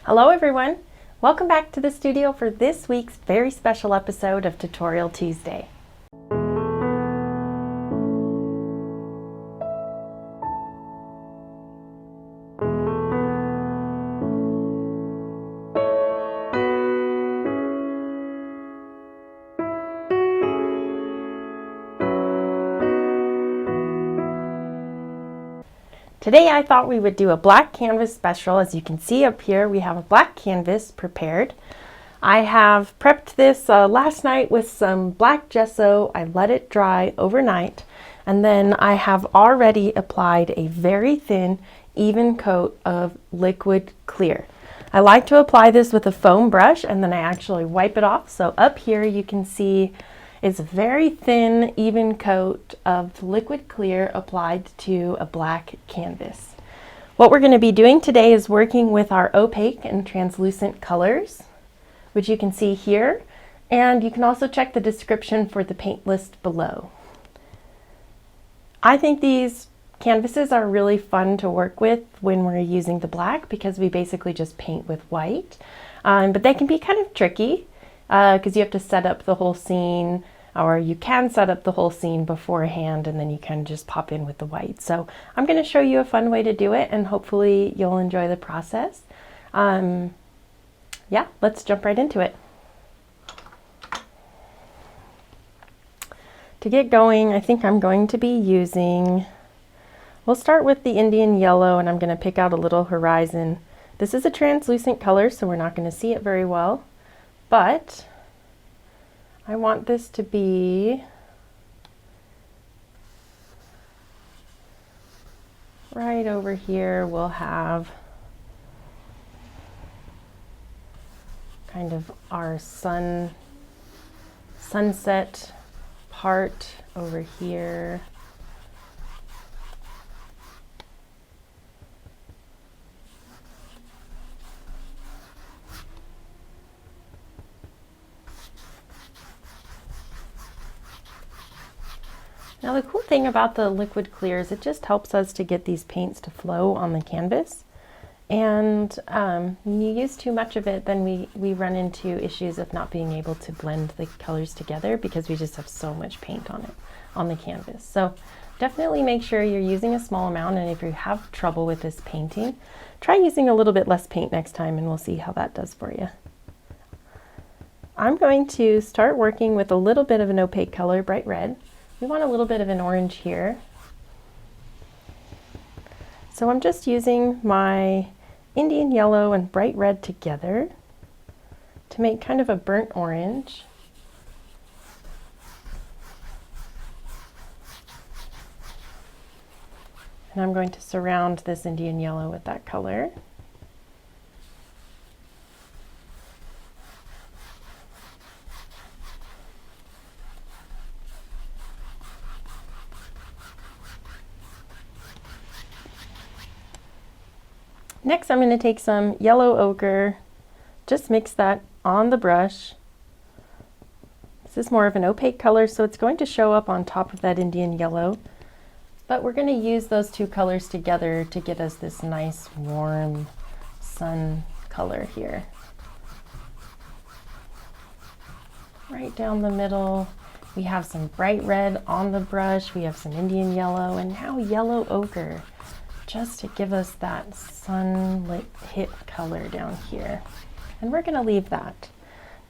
Hello everyone! Welcome back to the studio for this week's very special episode of Tutorial Tuesday. Today I thought we would do a black canvas special. As you can see up here, we have a black canvas prepared. I have prepped this last night with some black gesso. I let it dry overnight, and then I have already applied a very thin, even coat of liquid clear. I like to apply this with a foam brush, and then I actually wipe it off. So up here you can see it's a very thin, even coat of liquid clear applied to a black canvas. What we're going to be doing today is working with our opaque and translucent colors, which you can see here, and you can also check the description for the paint list below. I think these canvases are really fun to work with when we're using the black because we basically just paint with white, but they can be kind of tricky because you have to set up the whole scene, or you can set up the whole scene beforehand and then you can just pop in with the white. So I'm going to show you a fun way to do it, and hopefully you'll enjoy the process. Yeah, let's jump right into it. To get going, I think I'm going to be using, we'll start with the Indian yellow, and I'm going to pick out a little horizon. This is a translucent color, so we're not going to see it very well, but I want this to be right over here. We'll have kind of our sunset part over here. Now the cool thing about the liquid clear is it just helps us to get these paints to flow on the canvas. And when you use too much of it, then we run into issues of not being able to blend the colors together because we just have so much paint on it, on the canvas. So definitely make sure you're using a small amount, and if you have trouble with this painting, try using a little bit less paint next time and we'll see how that does for you. I'm going to start working with a little bit of an opaque color, bright red. We want a little bit of an orange here. So I'm just using my Indian yellow and bright red together to make kind of a burnt orange. And I'm going to surround this Indian yellow with that color. Next, I'm going to take some yellow ochre, just mix that on the brush. This is more of an opaque color, so it's going to show up on top of that Indian yellow, but we're going to use those two colors together to get us this nice warm sun color here. Right down the middle, we have some bright red on the brush, we have some Indian yellow, and now yellow ochre, just to give us that sunlit hit color down here. And we're going to leave that.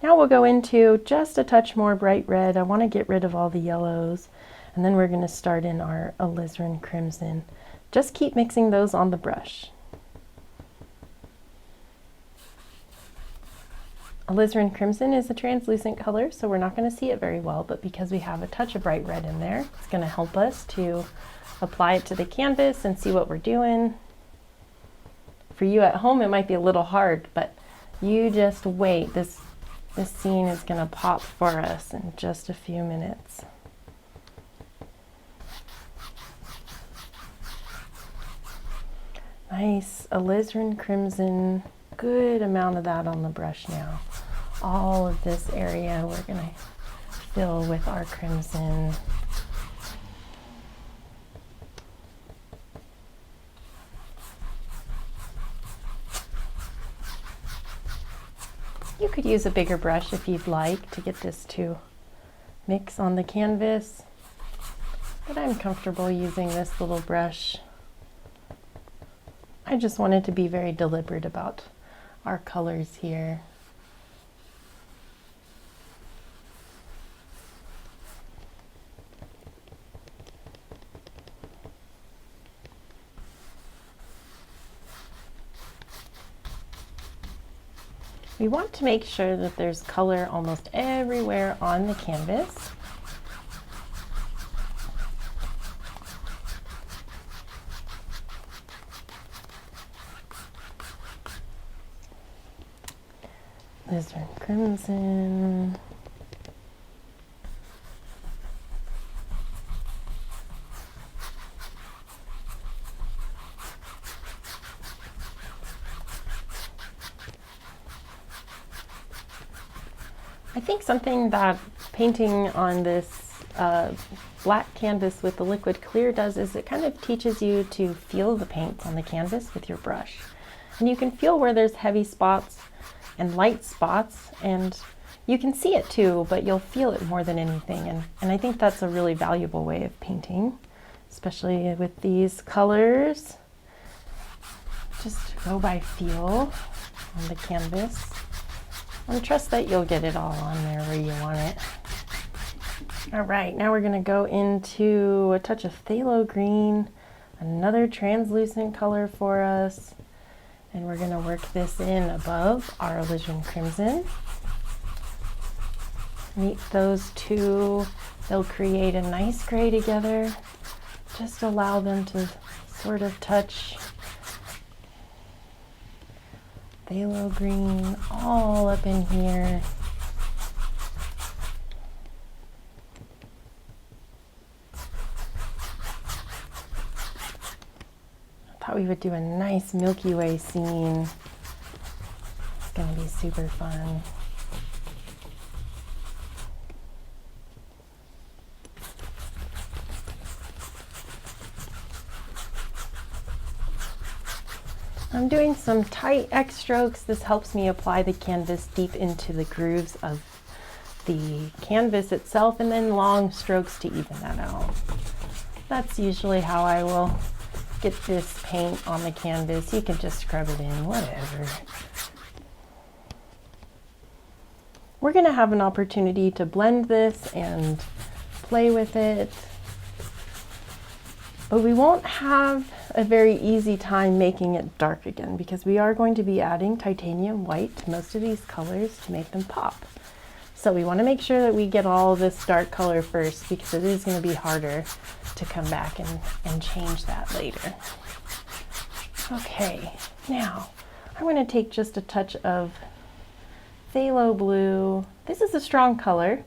Now we'll go into just a touch more bright red. I want to get rid of all the yellows, and then we're going to start in our alizarin crimson. Just keep mixing those on the brush. Alizarin crimson is a translucent color, so we're not going to see it very well, but because we have a touch of bright red in there, it's going to help us to apply it to the canvas and see what we're doing. For you at home, it might be a little hard, but you just wait. This scene is going to pop for us in just a few minutes. Nice alizarin crimson, good amount of that on the brush now. All of this area we're going to fill with our crimson. You could use a bigger brush if you'd like to get this to mix on the canvas, but I'm comfortable using this little brush. I just wanted to be very deliberate about our colors here. We want to make sure that there's color almost everywhere on the canvas. Lizard Crimson. I think something that painting on this black canvas with the liquid clear does is it kind of teaches you to feel the paints on the canvas with your brush. And you can feel where there's heavy spots and light spots, and you can see it too, but you'll feel it more than anything. And I think that's a really valuable way of painting, especially with these colors. Just go by feel on the canvas. And trust that you'll get it all on there where you want it. All right, now we're gonna go into a touch of phthalo green, another translucent color for us. And we're gonna work this in above our alizarin crimson. Meet those two, they'll create a nice gray together. Just allow them to sort of touch. Phthalo green all up in here. I thought we would do a nice Milky Way scene. It's gonna be super fun. I'm doing some tight X strokes. This helps me apply the canvas deep into the grooves of the canvas itself, and then long strokes to even that out. That's usually how I will get this paint on the canvas. You can just scrub it in, whatever. We're gonna have an opportunity to blend this and play with it, but we won't have a very easy time making it dark again because we are going to be adding titanium white to most of these colors to make them pop. So we want to make sure that we get all this dark color first because it is going to be harder to come back and change that later. Okay, now I'm going to take just a touch of phthalo blue. This is a strong color.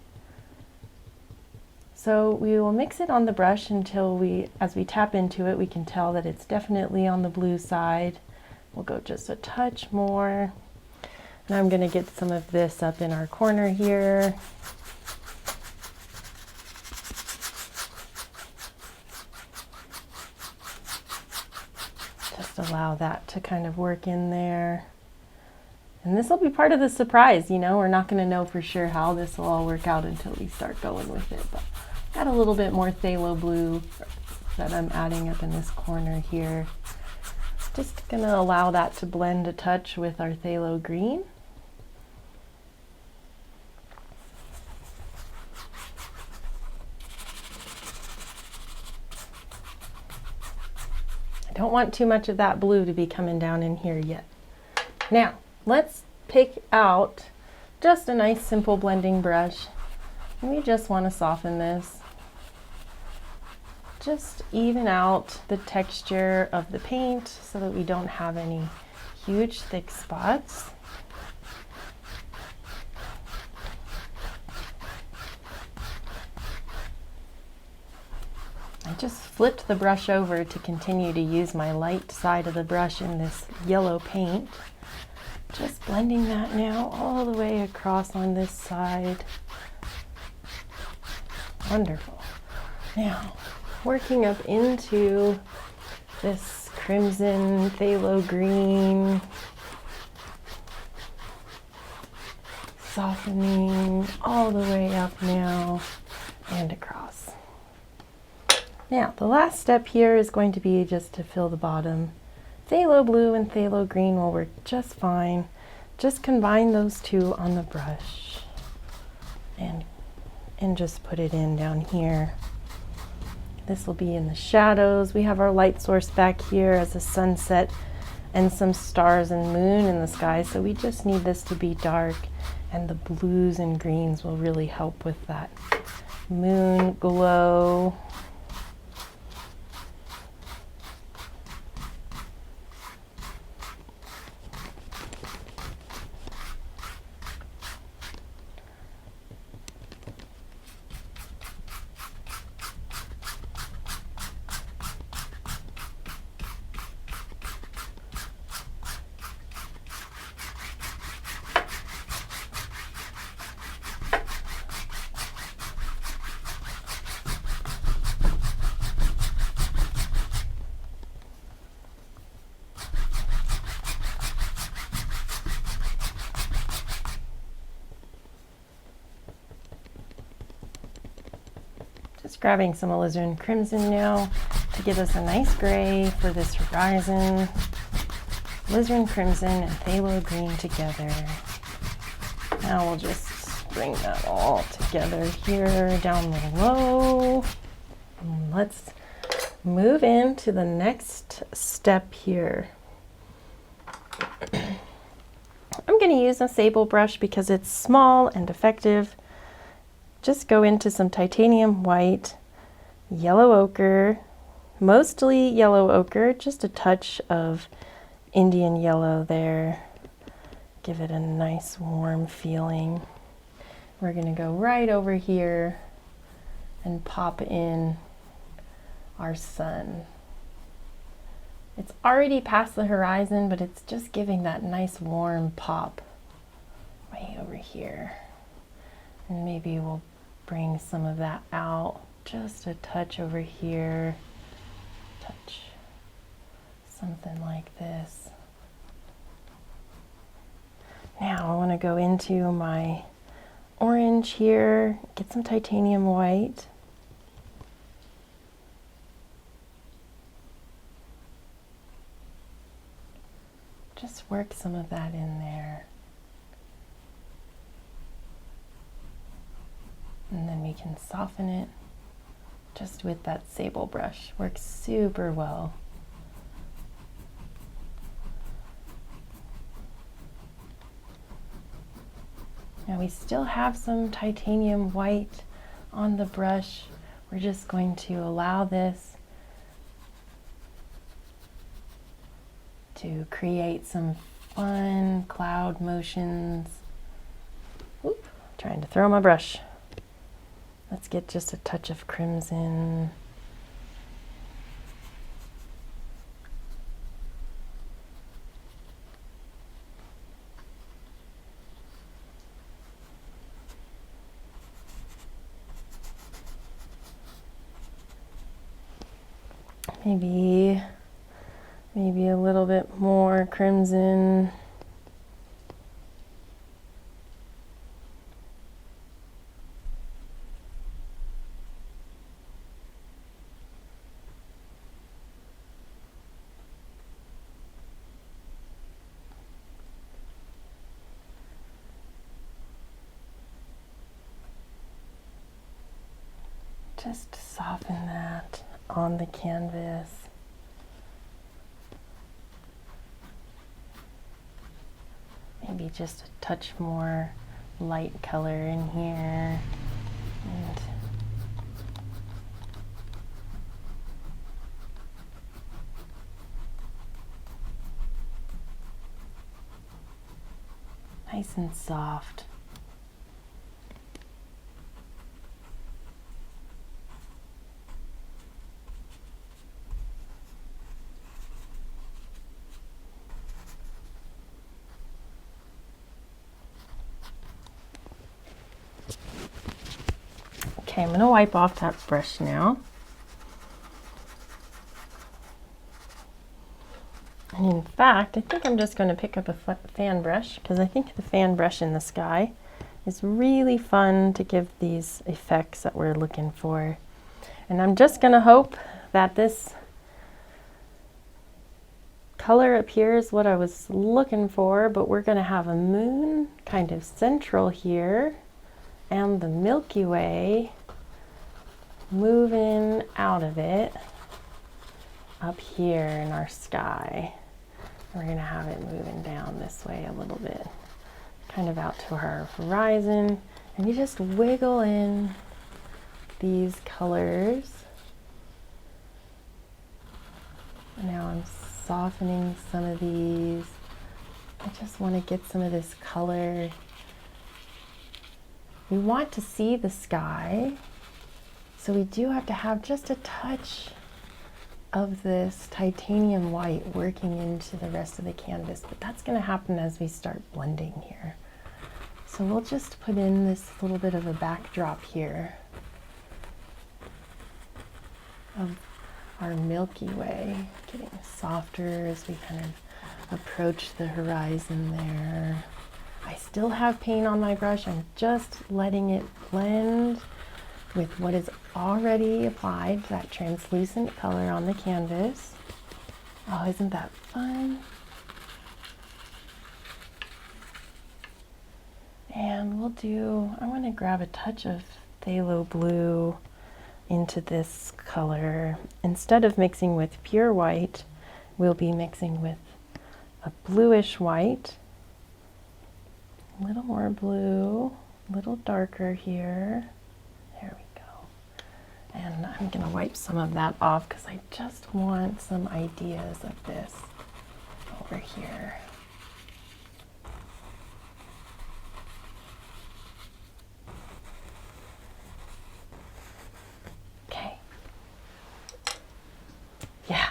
So we will mix it on the brush until as we tap into it, we can tell that it's definitely on the blue side. We'll go just a touch more. And I'm gonna get some of this up in our corner here. Just allow that to kind of work in there. And this will be part of the surprise, you know, we're not gonna know for sure how this will all work out until we start going with it. But got a little bit more phthalo blue that I'm adding up in this corner here. Just gonna allow that to blend a touch with our phthalo green. I don't want too much of that blue to be coming down in here yet. Now, let's pick out just a nice simple blending brush. We just want to soften this. Just even out the texture of the paint so that we don't have any huge thick spots. I just flipped the brush over to continue to use my light side of the brush in this yellow paint. Just blending that now all the way across on this side. Wonderful. Now, working up into this crimson, phthalo green. softening all the way up now and across. Now, the last step here is going to be just to fill the bottom. Phthalo blue and phthalo green will work just fine. Just combine those two on the brush and just put it in down here. This will be in the shadows. We have our light source back here as a sunset and some stars and moon in the sky, so we just need this to be dark, and the blues and greens will really help with that moon glow. Just grabbing some alizarin crimson now to give us a nice gray for this horizon. Alizarin crimson and phthalo green together. Now we'll just bring that all together here down below. And let's move into the next step here. I'm going to use a sable brush because it's small and effective. Just go into some titanium white, yellow ochre, mostly yellow ochre, just a touch of Indian yellow there. Give it a nice warm feeling. We're going to go right over here and pop in our sun. It's already past the horizon, but it's just giving that nice warm pop right over here. And maybe we'll bring some of that out, just a touch over here, touch, something like this. Now I want to go into my orange here, get some titanium white. Just work some of that in there. And then we can soften it just with that sable brush. Works super well. Now we still have some titanium white on the brush. We're just going to allow this to create some fun cloud motions. Oop, trying to throw my brush. Let's get just a touch of crimson. Maybe a little bit more crimson. Just soften that on the canvas. Maybe just a touch more light color in here. And nice and soft. Okay, I'm going to wipe off that brush now. And in fact, I think I'm just going to pick up a fan brush because I think the fan brush in the sky is really fun to give these effects that we're looking for. And I'm just going to hope that this color appears what I was looking for, but we're going to have a moon kind of central here and the Milky Way moving out of it up here in our sky. We're going to have it moving down this way a little bit, kind of out to our horizon, and you just wiggle in these colors. Now I'm softening some of these. I just want to get some of this color. We want to see the sky, so we do have to have just a touch of this titanium white working into the rest of the canvas, but that's going to happen as we start blending here. So we'll just put in this little bit of a backdrop here of our Milky Way, getting softer as we kind of approach the horizon there. I still have paint on my brush. I'm just letting it blend with what is already applied, that translucent color on the canvas. Oh, isn't that fun? And we'll do, I want to grab a touch of phthalo blue into this color. Instead of mixing with pure white, we'll be mixing with a bluish white. A little more blue, a little darker here. There we go. And I'm going to wipe some of that off because I just want some ideas of this over here. Okay. Yeah.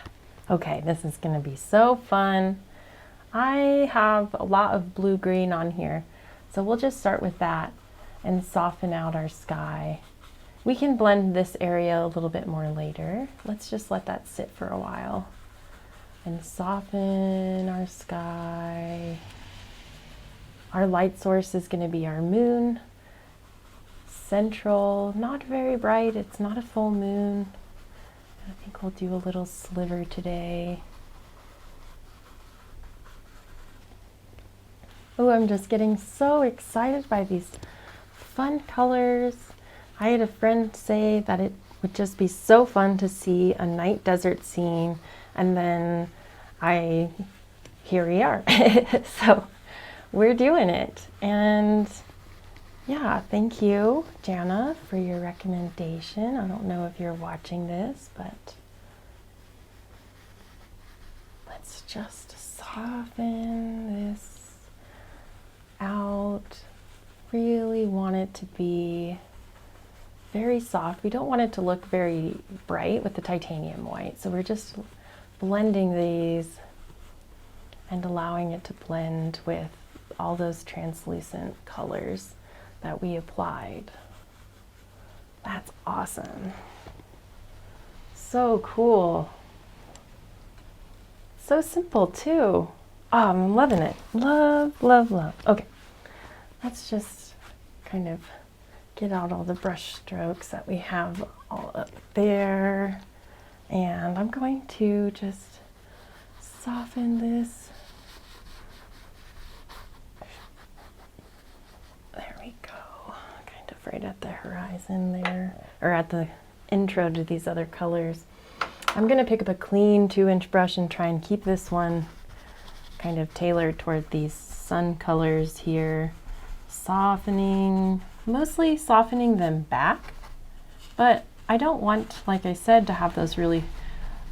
Okay, this is going to be so fun. I have a lot of blue-green on here, so we'll just start with that and soften out our sky. We can blend this area a little bit more later. Let's just let that sit for a while and soften our sky. Our light source is going to be our moon. Central, not very bright, it's not a full moon. I think we'll do a little sliver today. Oh, I'm just getting so excited by these fun colors. I had a friend say that it would just be so fun to see a night desert scene, and then here we are. So we're doing it. And yeah, thank you, Jana, for your recommendation. I don't know if you're watching this, but let's just soften this out. Really want it to be very soft. We don't want it to look very bright with the titanium white, so we're just blending these and allowing it to blend with all those translucent colors that we applied. That's awesome. So cool. So simple too. Oh, I'm loving it. Love, love, love. Okay, let's just kind of get out all the brush strokes that we have all up there. And I'm going to just soften this. There we go. Kind of right at the horizon there, or at the intro to these other colors. I'm going to pick up a clean 2-inch brush and try and keep this one kind of tailored toward these sun colors here. Softening, mostly softening them back, but I don't want, like I said, to have those really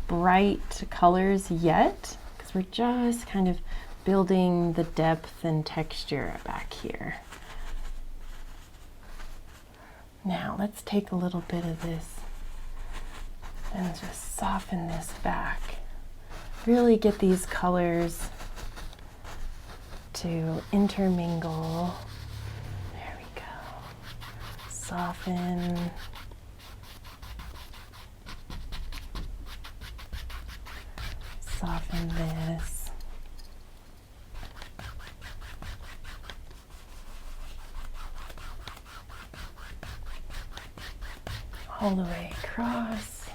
bright colors yet, because we're just kind of building the depth and texture back here. Now let's take a little bit of this and just soften this back. Really get these colors to intermingle. There we go. Soften. Soften this. all the way across.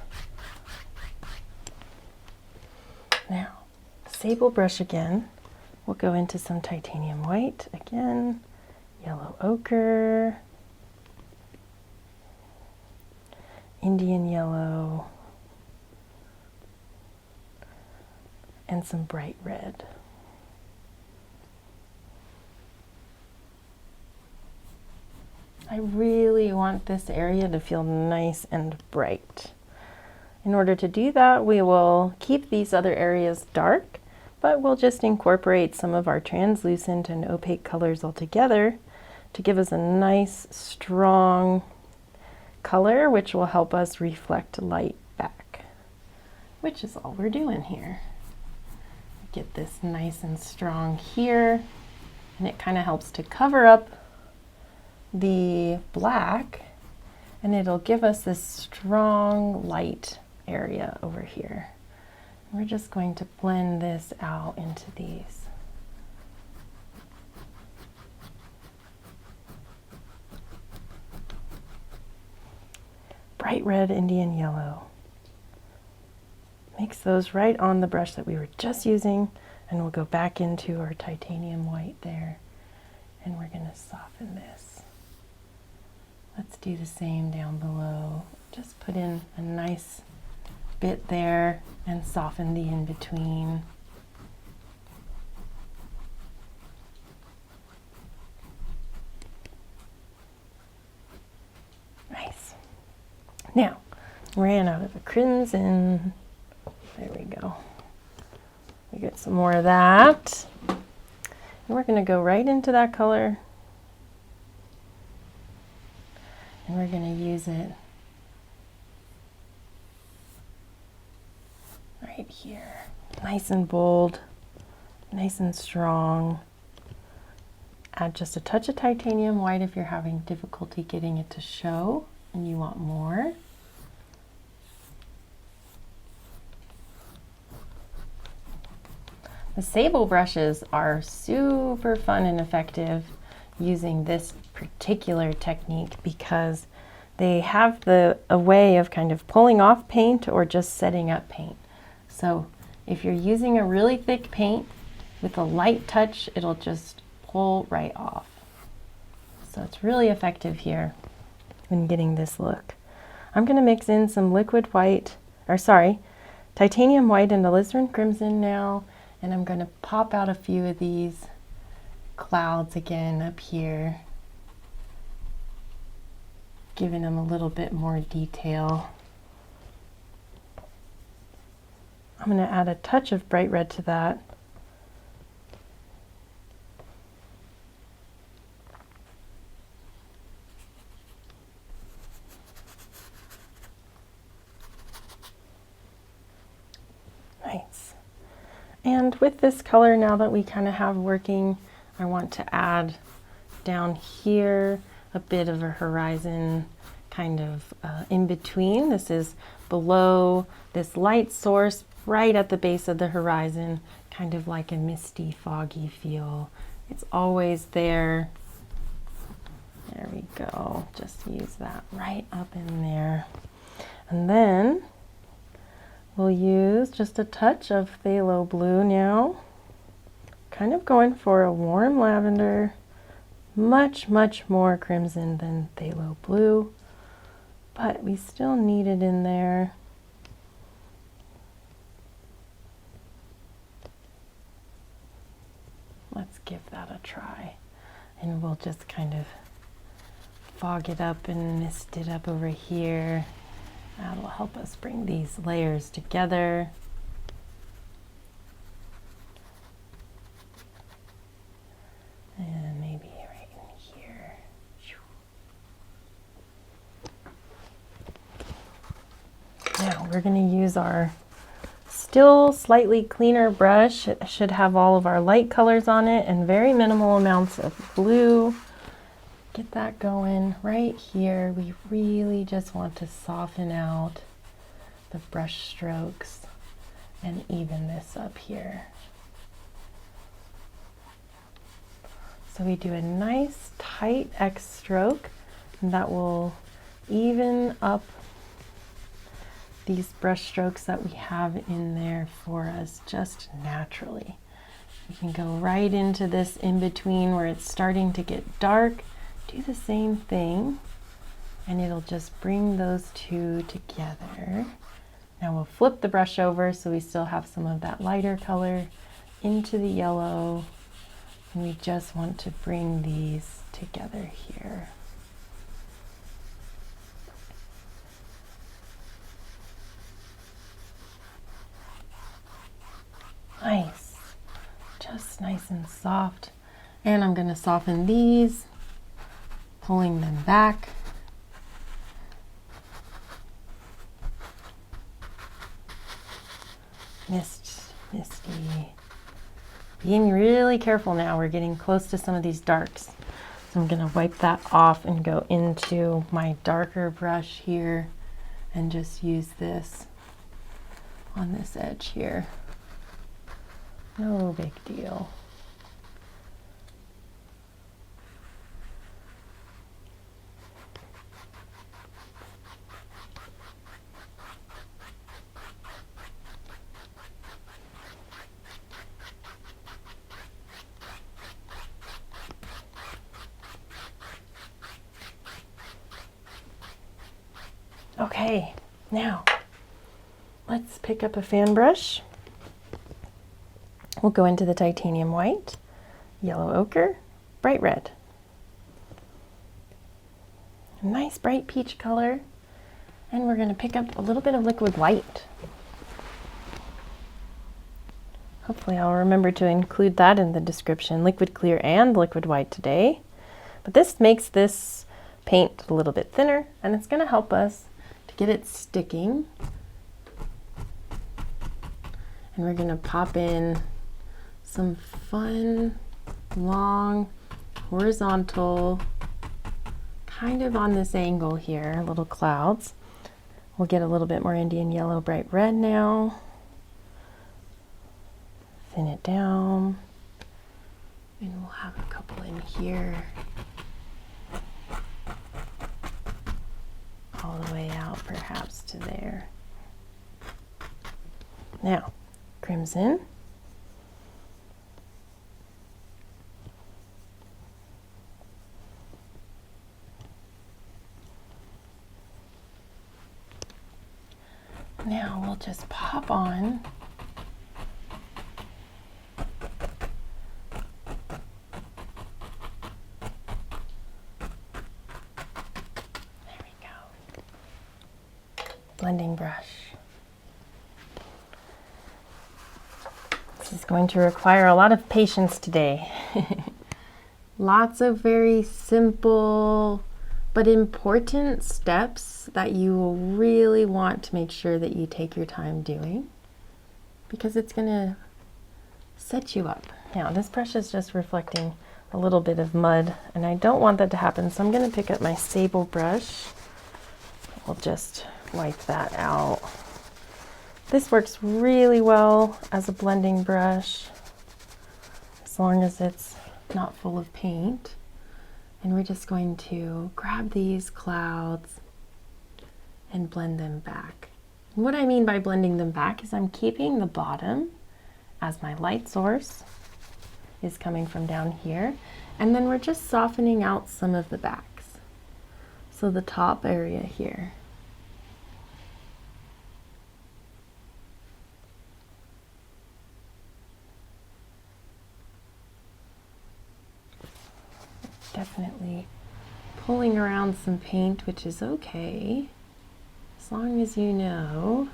Now, sable brush again. We'll go into some titanium white again, yellow ochre, Indian yellow, and some bright red. I really want this area to feel nice and bright. In order to do that, we will keep these other areas dark, but we'll just incorporate some of our translucent and opaque colors all together to give us a nice, strong color, which will help us reflect light back, which is all we're doing here. Get this nice and strong here, and it kind of helps to cover up the black, and it'll give us this strong light area over here. We're just going to blend this out into these. Bright red, Indian yellow. Mix those right on the brush that we were just using, and we'll go back into our titanium white there, and we're going to soften this. Let's do the same down below. Just put in a nice bit there and soften the in-between. Nice. Now, ran out of a crimson. There we go. We get some more of that. And we're going to go right into that color. And we're going to use it right here. Nice and bold, nice and strong. Add just a touch of titanium white if you're having difficulty getting it to show and you want more. The sable brushes are super fun and effective using this particular technique because they have a way of kind of pulling off paint or just setting up paint. So if you're using a really thick paint with a light touch, it'll just pull right off. So it's really effective here when getting this look. I'm going to mix in some liquid white, titanium white and alizarin crimson now, and I'm going to pop out a few of these clouds again up here, giving them a little bit more detail. I'm going to add a touch of bright red to that. Nice. And with this color now that we kind of have working, I want to add down here a bit of a horizon kind of in between. This is below this light source right at the base of the horizon, kind of like a misty, foggy feel. It's always there. There we go. Just use that right up in there. And then we'll use just a touch of phthalo blue now. Kind of going for a warm lavender, much more crimson than phthalo blue, but we still need it in there. Let's give that a try, and we'll just kind of fog it up and mist it up over here. That'll help us bring these layers together. And maybe right in here. Now we're going to use our still slightly cleaner brush. It should have all of our light colors on it and very minimal amounts of blue. Get that going right here. We really just want to soften out the brush strokes and even this up here. So we do a nice tight X stroke, and that will even up these brush strokes that we have in there for us just naturally. You can go right into this in between where it's starting to get dark, do the same thing, and it'll just bring those two together. Now we'll flip the brush over so we still have some of that lighter color into the yellow, and we just want to bring these together here. Nice, just nice and soft. And I'm going to soften these, pulling them back. Misty. Being really careful now, we're getting close to some of these darks. So I'm going to wipe that off and go into my darker brush here and just use this on this edge here. No big deal. Okay, now let's pick up a fan brush. We'll go into the titanium white, yellow ochre, bright red. A nice bright peach color. And we're going to pick up a little bit of liquid white. Hopefully I'll remember to include that in the description, liquid clear and liquid white today. But this makes this paint a little bit thinner, and it's going to help us to get it sticking. And we're going to pop in some fun, long, horizontal, kind of on this angle here, little clouds. We'll get a little bit more Indian yellow, bright red now. Thin it down. And we'll have a couple in here. All the way out perhaps to there. Now, crimson. Now we'll just pop on blending brush. This is going to require a lot of patience today. Lots of very simple but important steps that you will really want to make sure that you take your time doing, because it's going to set you up. Now this brush is just reflecting a little bit of mud, and I don't want that to happen, so I'm going to pick up my sable brush. We'll just wipe that out. This works really well as a blending brush, as long as it's not full of paint. And we're just going to grab these clouds and blend them back. And what I mean by blending them back is I'm keeping the bottom as my light source is coming from down here, and then we're just softening out some of the backs. So the top area here. Definitely pulling around some paint, which is okay, as long as you know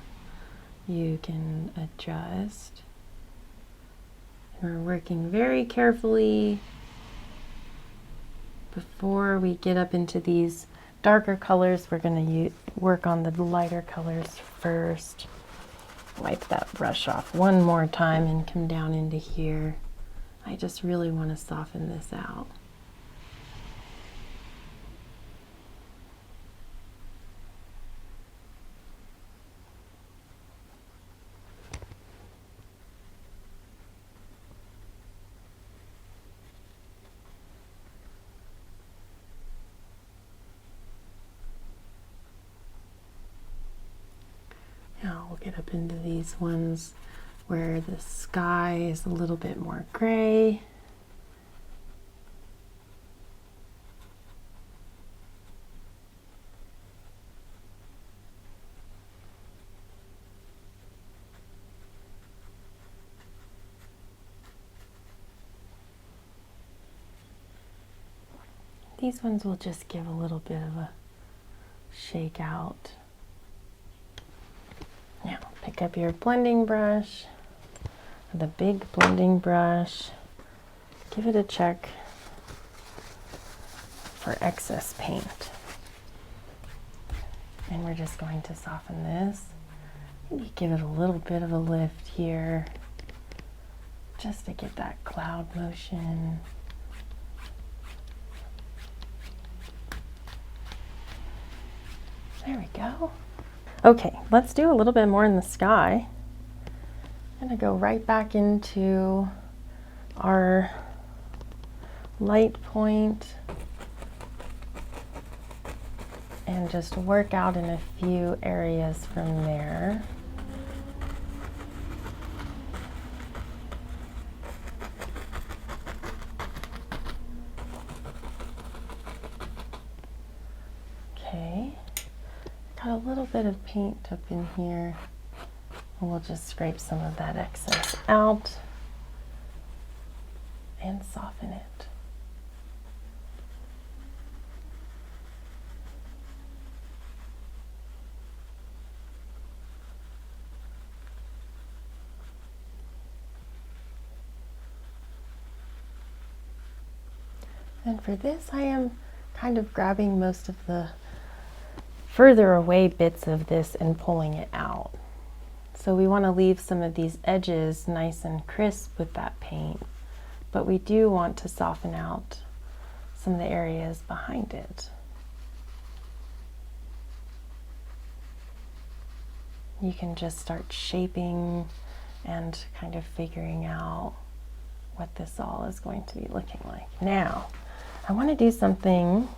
you can adjust. And we're working very carefully before we get up into these darker colors. We're going to work on the lighter colors first. Wipe that brush off one more time and come down into here. I just really want to soften this out. Now we'll get up into these ones where the sky is a little bit more gray. These ones will just give a little bit of a shake out. Now pick up your blending brush, the big blending brush, give it a check for excess paint. And we're just going to soften this. Maybe give it a little bit of a lift here, just to get that cloud motion. There we go. Okay, let's do a little bit more in the sky. I'm gonna go right back into our light point and just work out in a few areas from there. Okay. Got a little bit of paint up in here, and we'll just scrape some of that excess out and soften it. And for this, I am kind of grabbing most of the further away bits of this and pulling it out. So we want to leave some of these edges nice and crisp with that paint, but we do want to soften out some of the areas behind it. You can just start shaping and kind of figuring out what this all is going to be looking like. Now, I want to do something,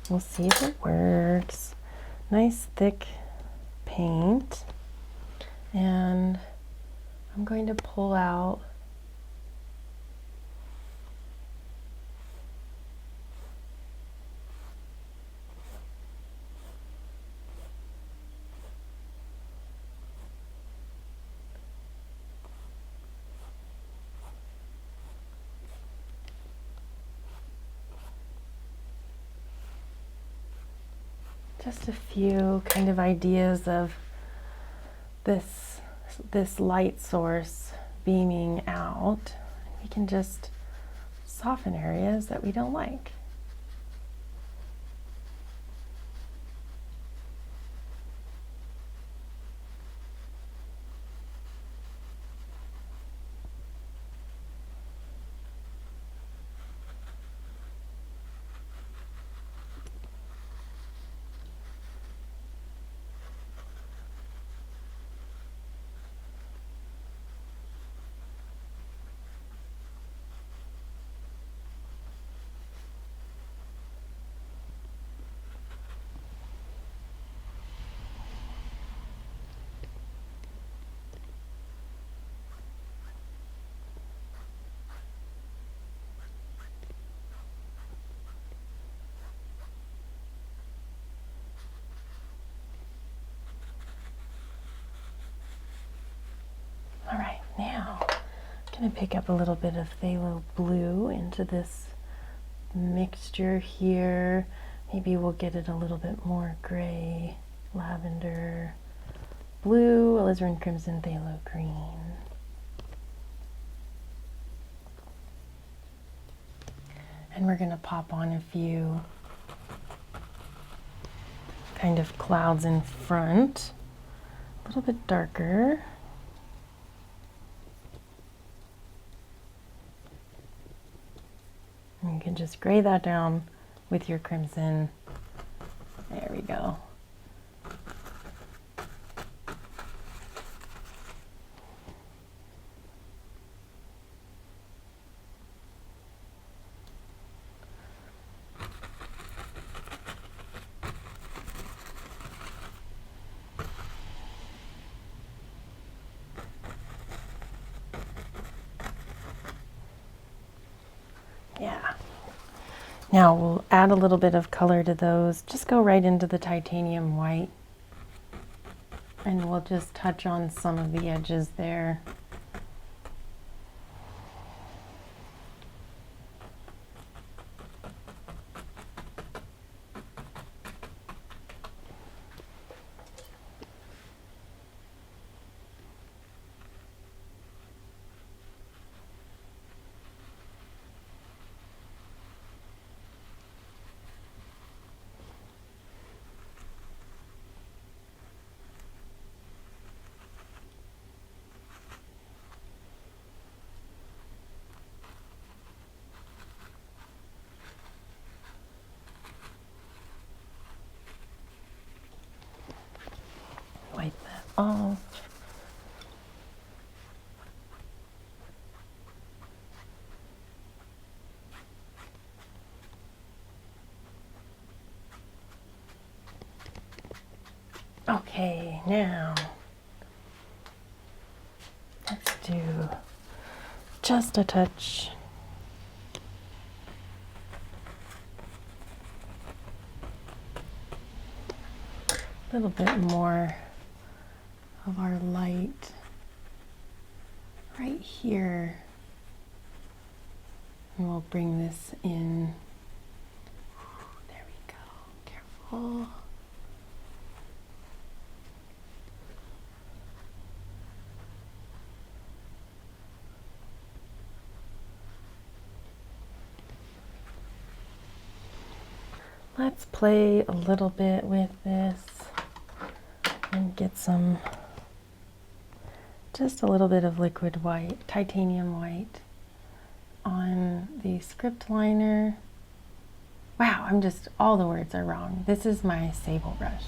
we'll see if it works. Nice thick paint, and I'm going to pull out just a few kind of ideas of this light source beaming out. We can just soften areas that we don't like. All right, now I'm going to pick up a little bit of phthalo blue into this mixture here. Maybe we'll get it a little bit more gray, lavender, blue, alizarin crimson, phthalo green. And we're going to pop on a few kind of clouds in front, a little bit darker. And you can just gray that down with your crimson. There we go. Now we'll add a little bit of color to those. Just go right into the titanium white. And we'll just touch on some of the edges there. Wipe that off. Okay, now let's do just a touch. A little bit more of our light right here. And we'll bring this in. There we go. Careful. Let's play a little bit with this and get some, just a little bit of liquid white, titanium white on the script liner. Wow, all the words are wrong. This is my sable brush.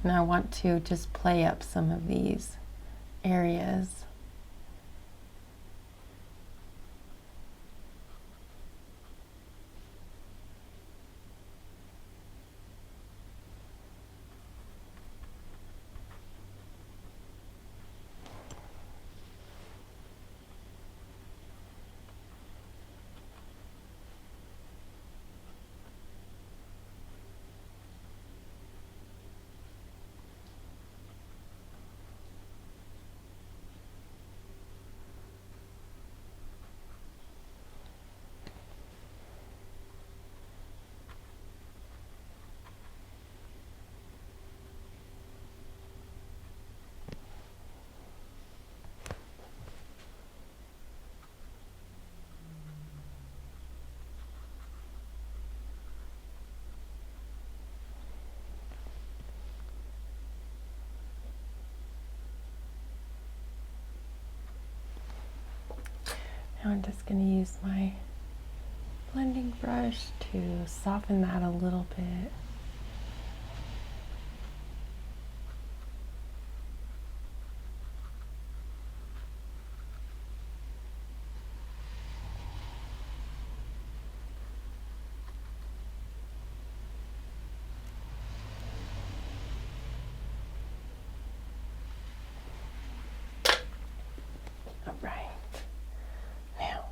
And I want to just play up some of these areas. Now I'm just going to use my blending brush to soften that a little bit. All right. Now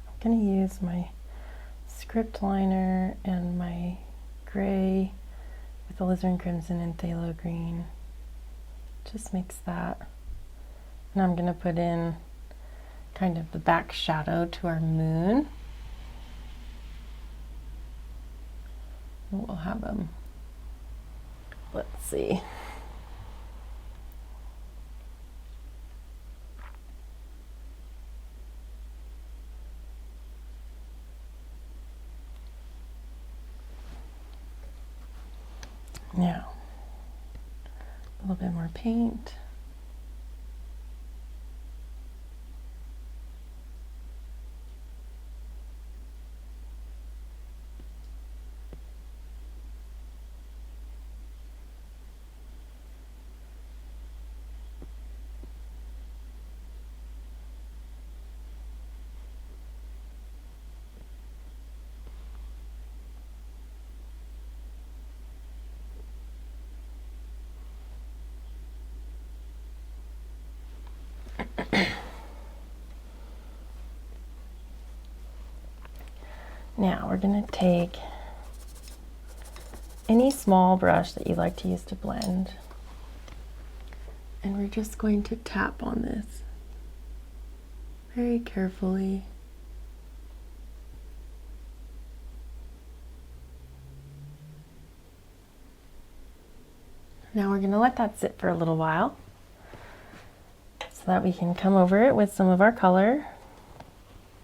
I'm going to use my script liner and my gray with alizarin crimson and phthalo green. Just mix that. And I'm going to put in kind of the back shadow to our moon. We'll have them, let's see. Now, a little bit more paint. Now we're going to take any small brush that you like to use to blend, and we're just going to tap on this very carefully. Now we're going to let that sit for a little while so that we can come over it with some of our color.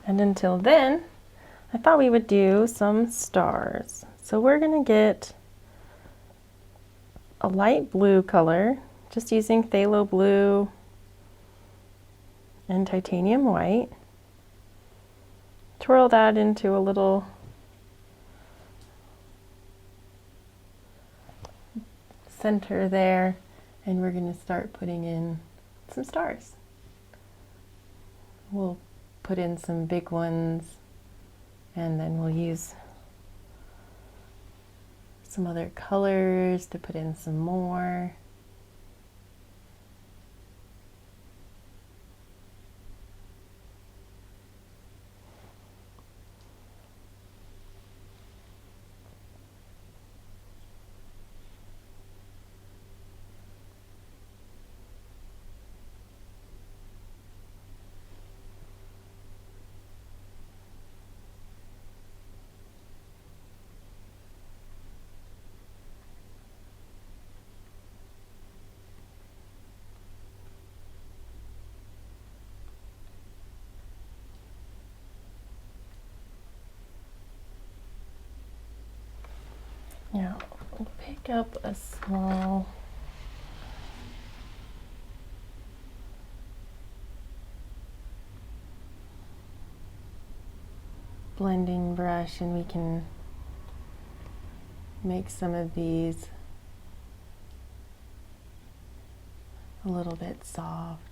And until then, I thought we would do some stars. So we're going to get a light blue color, just using phthalo blue and titanium white. Twirl that into a little center there, and we're going to start putting in some stars. We'll put in some big ones, and then we'll use some other colors to put in some more. Now we'll pick up a small blending brush, and we can make some of these a little bit soft.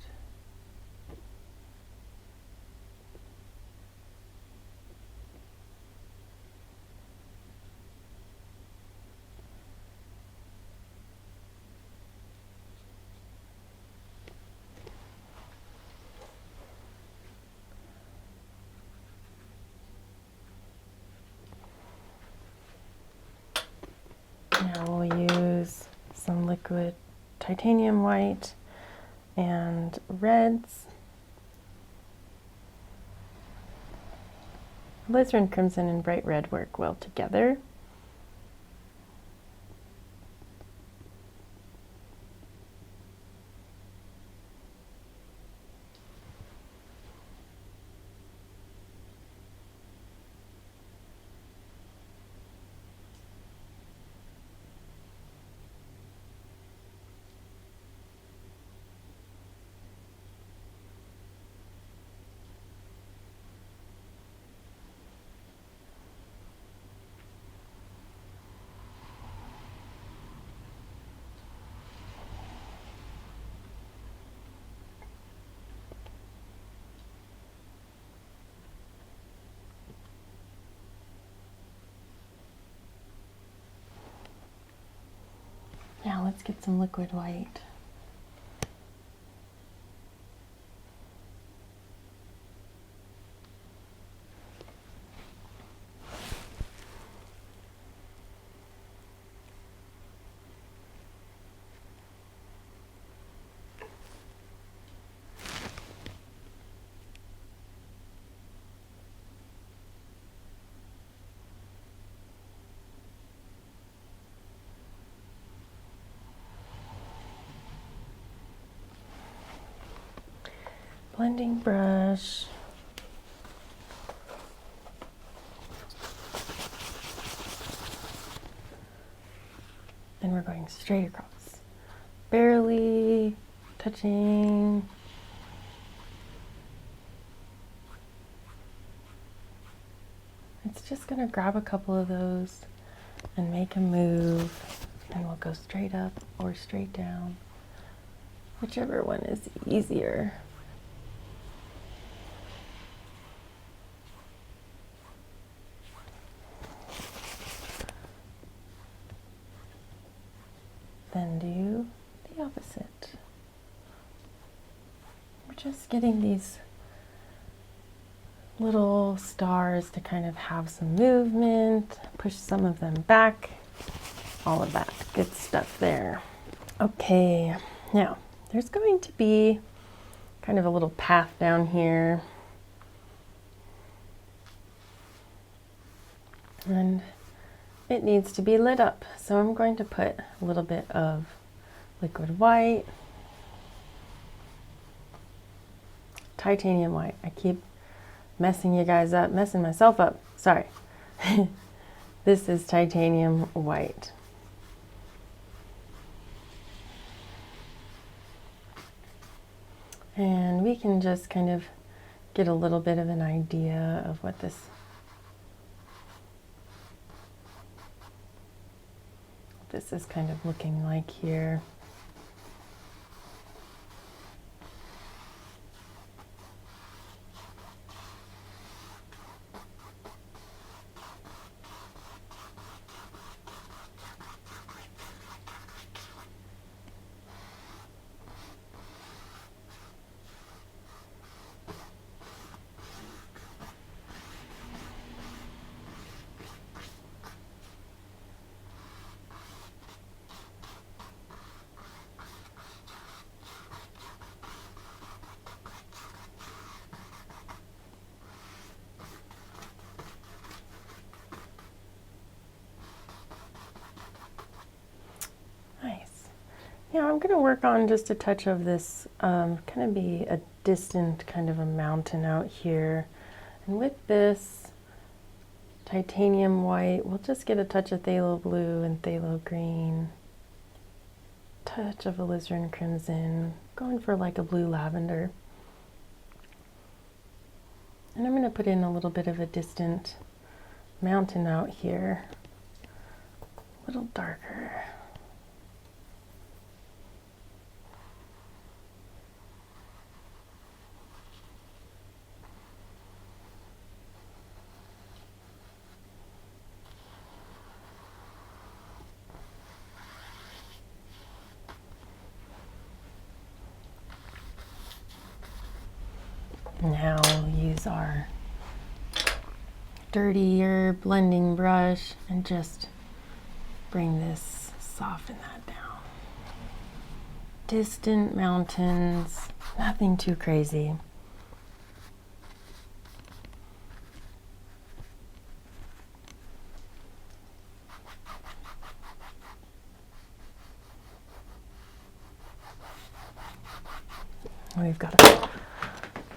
Now we'll use some liquid titanium white and reds. Alizarin crimson and bright red work well together. Now let's get some liquid white. Blending brush. And we're going straight across, barely touching. It's just going to grab a couple of those and make a move, and we'll go straight up or straight down, whichever one is easier. Then do the opposite. We're just getting these little stars to kind of have some movement, push some of them back, all of that good stuff there. Okay, now there's going to be kind of a little path down here. And it needs to be lit up. So I'm going to put a little bit of liquid white, titanium white. I keep messing you guys up, messing myself up. Sorry. This is titanium white. And we can just kind of get a little bit of an idea of what this is kind of looking like here. Yeah, I'm going to work on just a touch of this, kind of be a distant kind of a mountain out here. And with this titanium white, we'll just get a touch of phthalo blue and phthalo green, touch of alizarin crimson, going for like a blue lavender. And I'm going to put in a little bit of a distant mountain out here, a little darker. Now we'll use our dirtier blending brush and just bring this, soften that down. Distant mountains, nothing too crazy. We've got a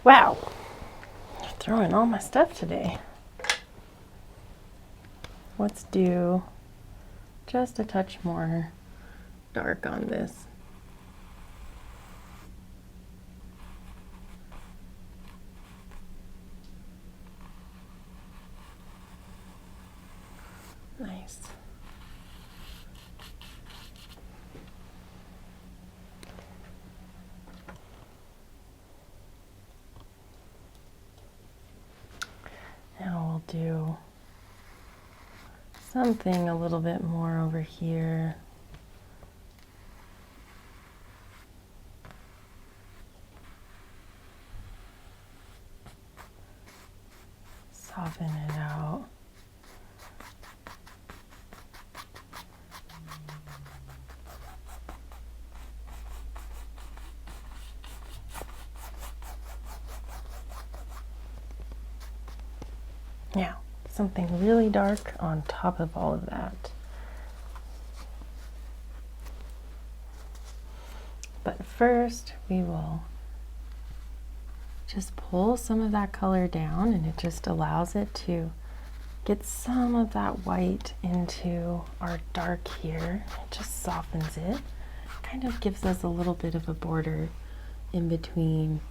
wow, throwing all my stuff today. Let's do just a touch more dark on this. Nice. Now we'll do something a little bit more over here. Soften it out. Now, something really dark on top of all of that. But first, we will just pull some of that color down, and it just allows it to get some of that white into our dark here. It just softens it. Kind of gives us a little bit of a border in between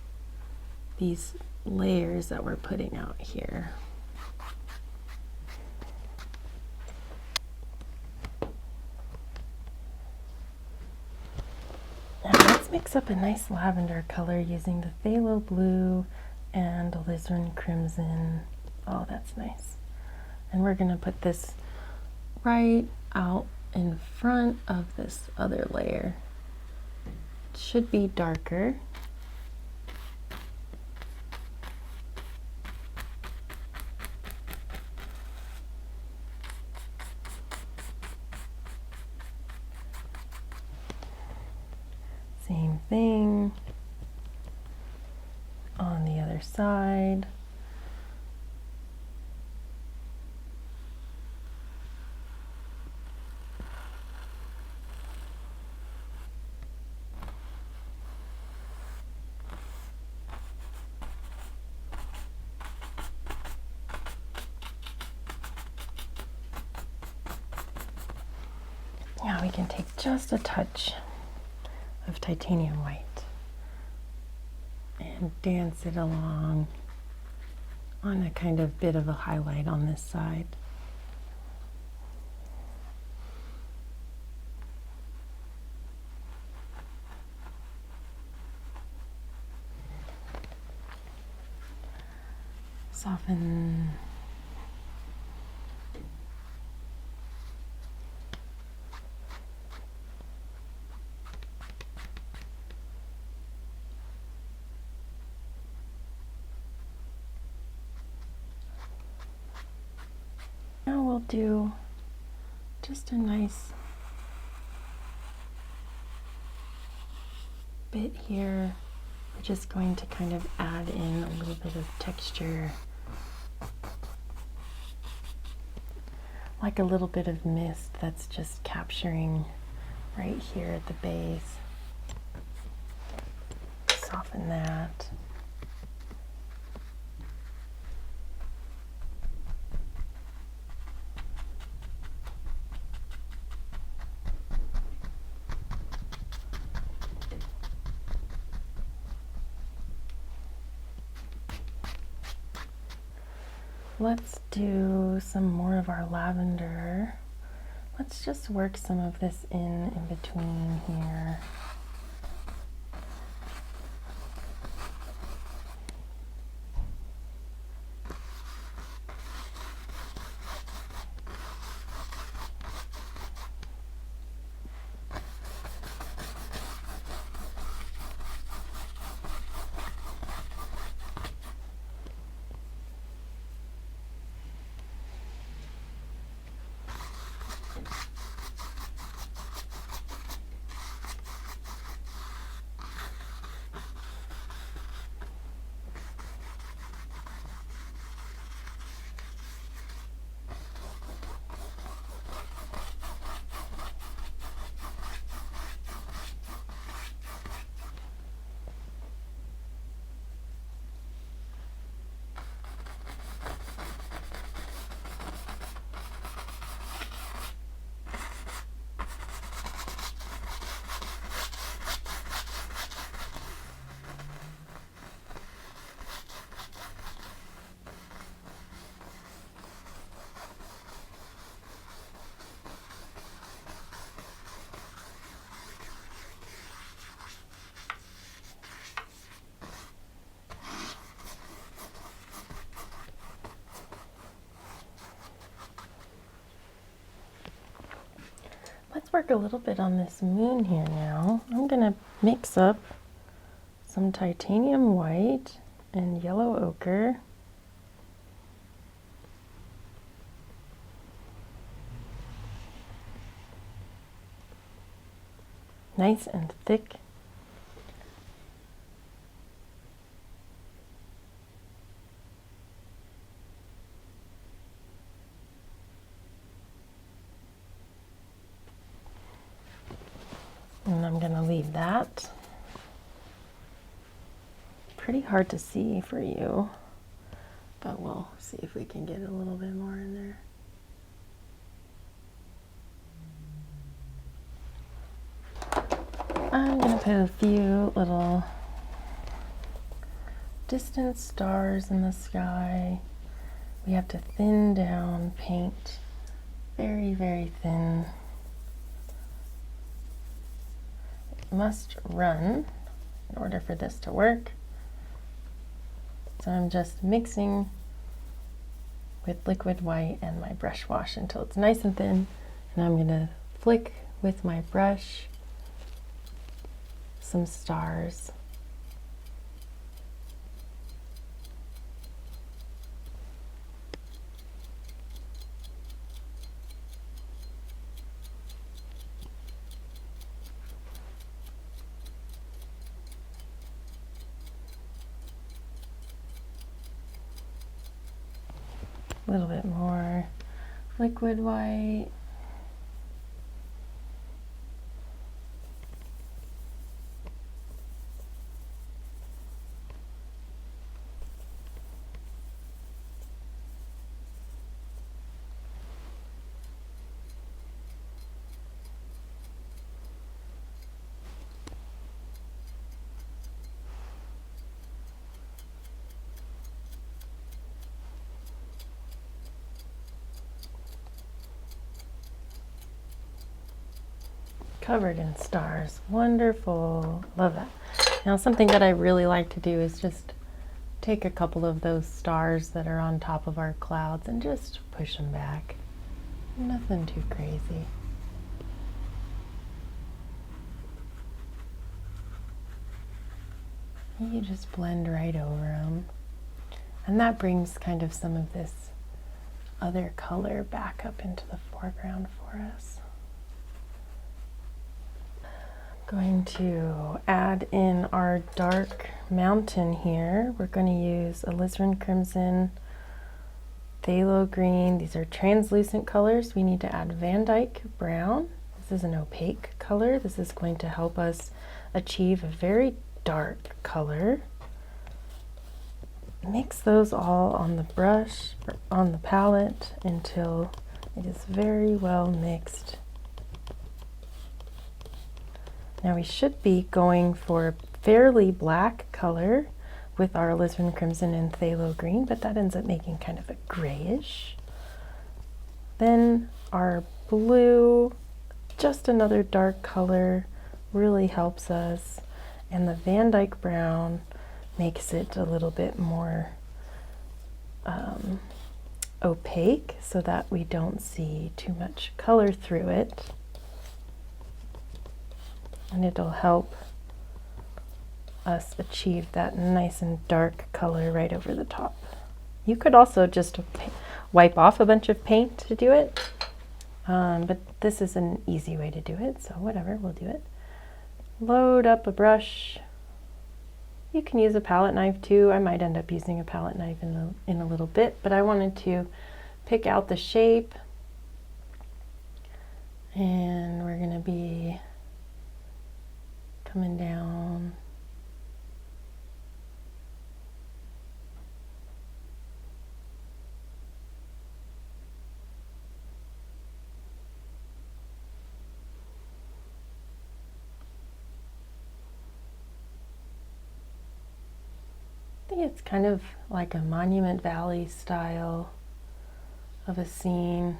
these layers that we're putting out here. Mix up a nice lavender color using the phthalo blue and alizarin crimson. Oh, that's nice. And we're going to put this right out in front of this other layer. It should be darker. Same thing on the other side. Now we can take just a touch of titanium white and dance it along on a kind of bit of a highlight on this side. Soften. Now we'll do just a nice bit here. We're just going to kind of add in a little bit of texture, like a little bit of mist that's just capturing right here at the base. Soften that. Let's do some more of our lavender. Let's just work some of this in between here. Let's work a little bit on this moon here now. I'm going to mix up some titanium white and yellow ochre. Nice and thick. And I'm going to leave that. Pretty hard to see for you, but we'll see if we can get a little bit more in there. I'm going to put a few little distant stars in the sky. We have to thin down paint, very, very thin. It must run in order for this to work. So I'm just mixing with liquid white and my brush wash until it's nice and thin. And I'm going to flick with my brush some stars. A little bit more liquid white. Covered in stars. Wonderful. Love that. Now something that I really like to do is just take a couple of those stars that are on top of our clouds and just push them back. Nothing too crazy. You just blend right over them. And that brings kind of some of this other color back up into the foreground for us. Going to add in our dark mountain here. We're going to use alizarin crimson, phthalo green. These are translucent colors. We need to add Van Dyke brown. This is an opaque color. This is going to help us achieve a very dark color. Mix those all on the brush, or on the palette, until it is very well mixed. Now we should be going for a fairly black color with our alizarin crimson and phthalo green, but that ends up making kind of a grayish. Then our blue, just another dark color, really helps us. And the Van Dyke brown makes it a little bit more opaque so that we don't see too much color through it. And it'll help us achieve that nice and dark color right over the top. You could also just wipe off a bunch of paint to do it, but this is an easy way to do it, so whatever, we'll do it. Load up a brush. You can use a palette knife too. I might end up using a palette knife in a little bit, but I wanted to pick out the shape, and we're going to be coming down. I think it's kind of like a Monument Valley style of a scene.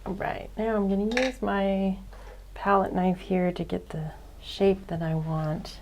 Right, now I'm going to use my palette knife here to get the shape that I want.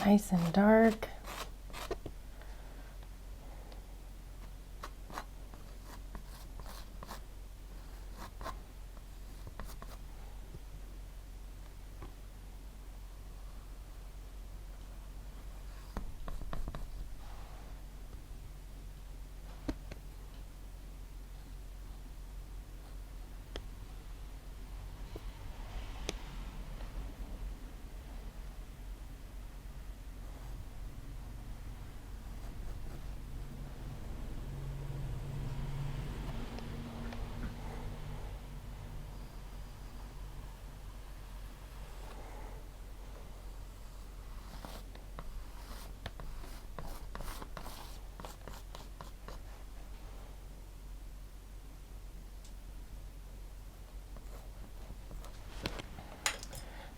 nice and dark.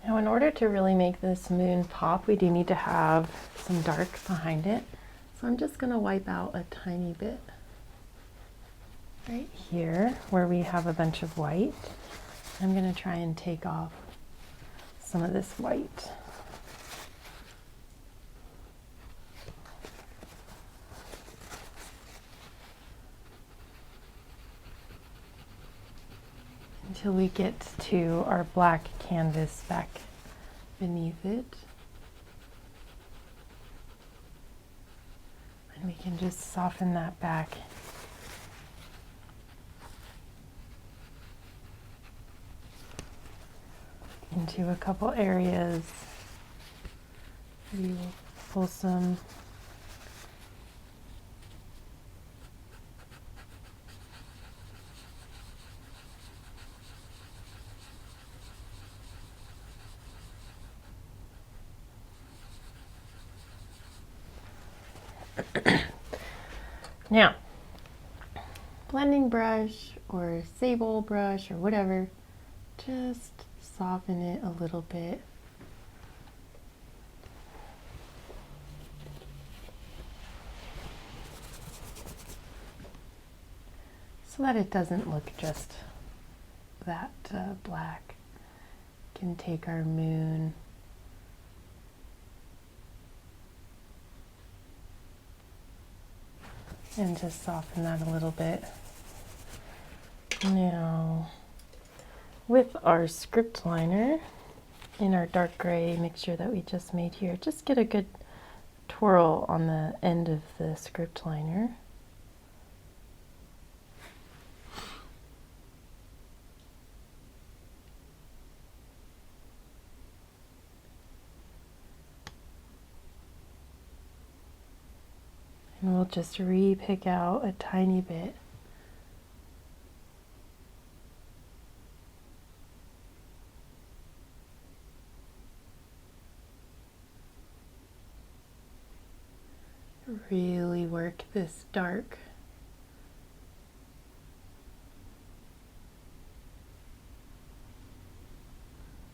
Now, in order to really make this moon pop, we do need to have some dark behind it. So I'm just going to wipe out a tiny bit right here where we have a bunch of white. I'm going to try and take off some of this white. Until we get to our black canvas back beneath it. And we can just soften that back into a couple areas. Maybe we'll pull some now, blending brush or sable brush or whatever, just soften it a little bit. So that it doesn't look just that black. Can take our moon and just soften that a little bit. Now, with our script liner in our dark gray mixture that we just made here, just get a good twirl on the end of the script liner. And we'll just re-pick out a tiny bit. Really work this dark.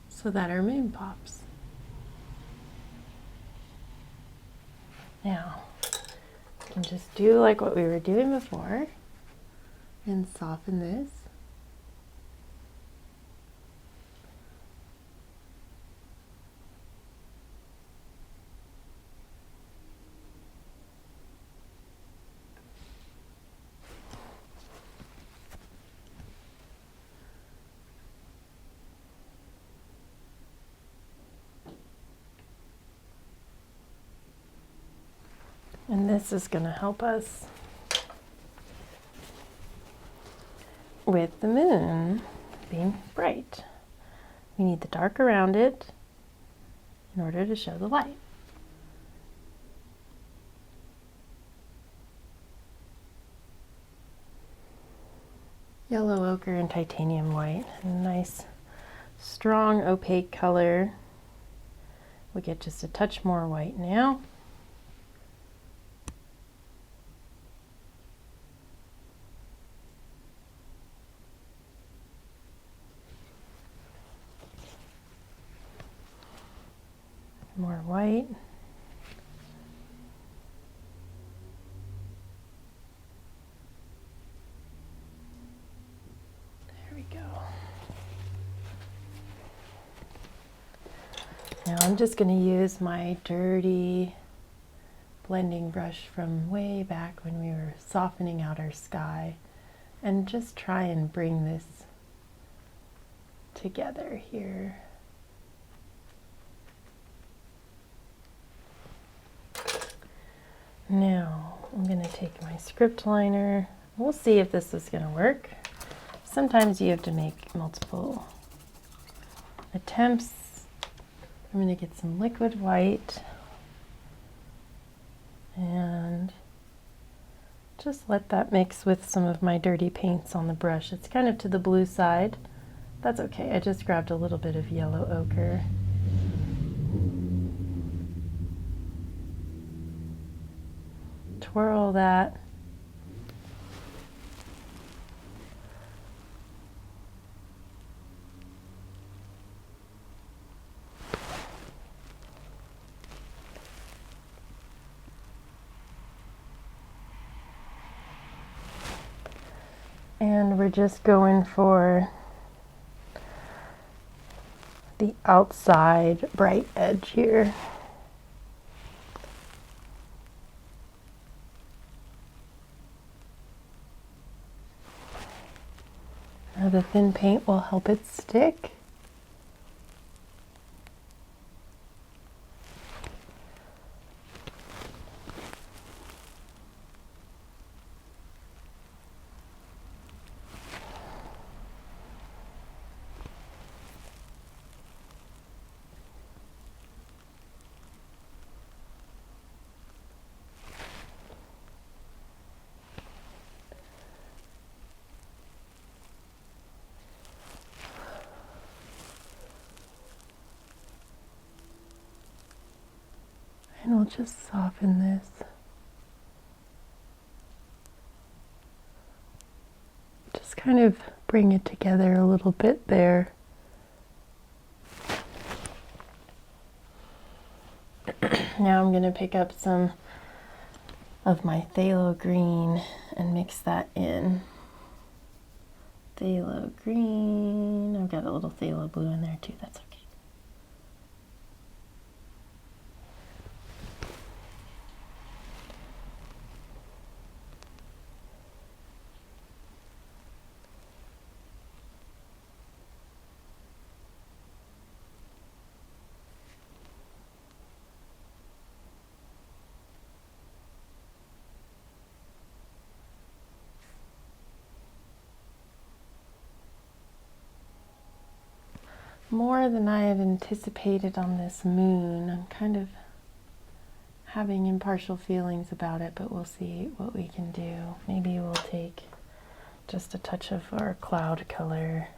So that our moon pops. Now, we can just do like what we were doing before and soften this. And this is going to help us with the moon being bright. We need the dark around it in order to show the light. Yellow ochre and titanium white. A nice, strong, opaque color. We get just a touch more white now. More white. There we go. Now I'm just going to use my dirty blending brush from way back when we were softening out our sky and just try and bring this together here. Now I'm going to take my script liner. We'll see if this is going to work. Sometimes you have to make multiple attempts. I'm going to get some liquid white and just let that mix with some of my dirty paints on the brush. It's kind of to the blue side. That's okay. I just grabbed a little bit of yellow ochre. Twirl that. And we're just going for the outside bright edge here. Now the thin paint will help it stick. And we'll just soften this. Just kind of bring it together a little bit there. Now I'm going to pick up some of my phthalo green and mix that in. Phthalo green. I've got a little phthalo blue in there too. That's okay. More than I had anticipated on this moon. I'm kind of having impartial feelings about it, but we'll see what we can do. Maybe we'll take just a touch of our cloud color.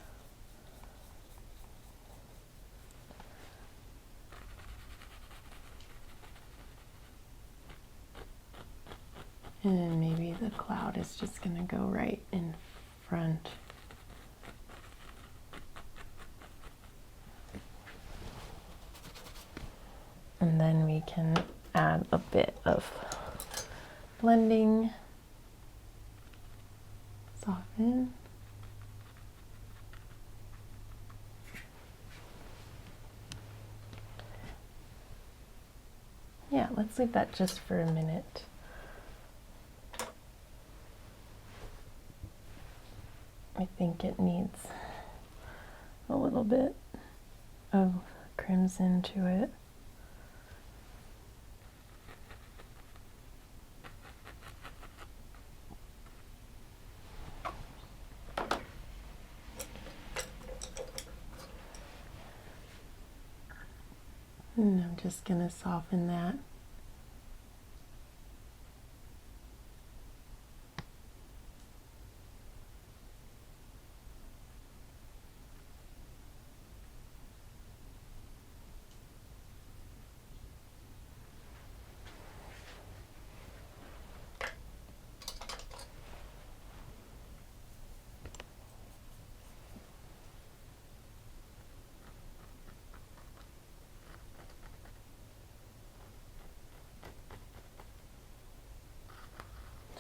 And then maybe the cloud is just going to go right in front. And then we can add a bit of blending, soften. Yeah, let's leave that just for a minute. I think it needs a little bit of crimson to it. And I'm just going to soften that.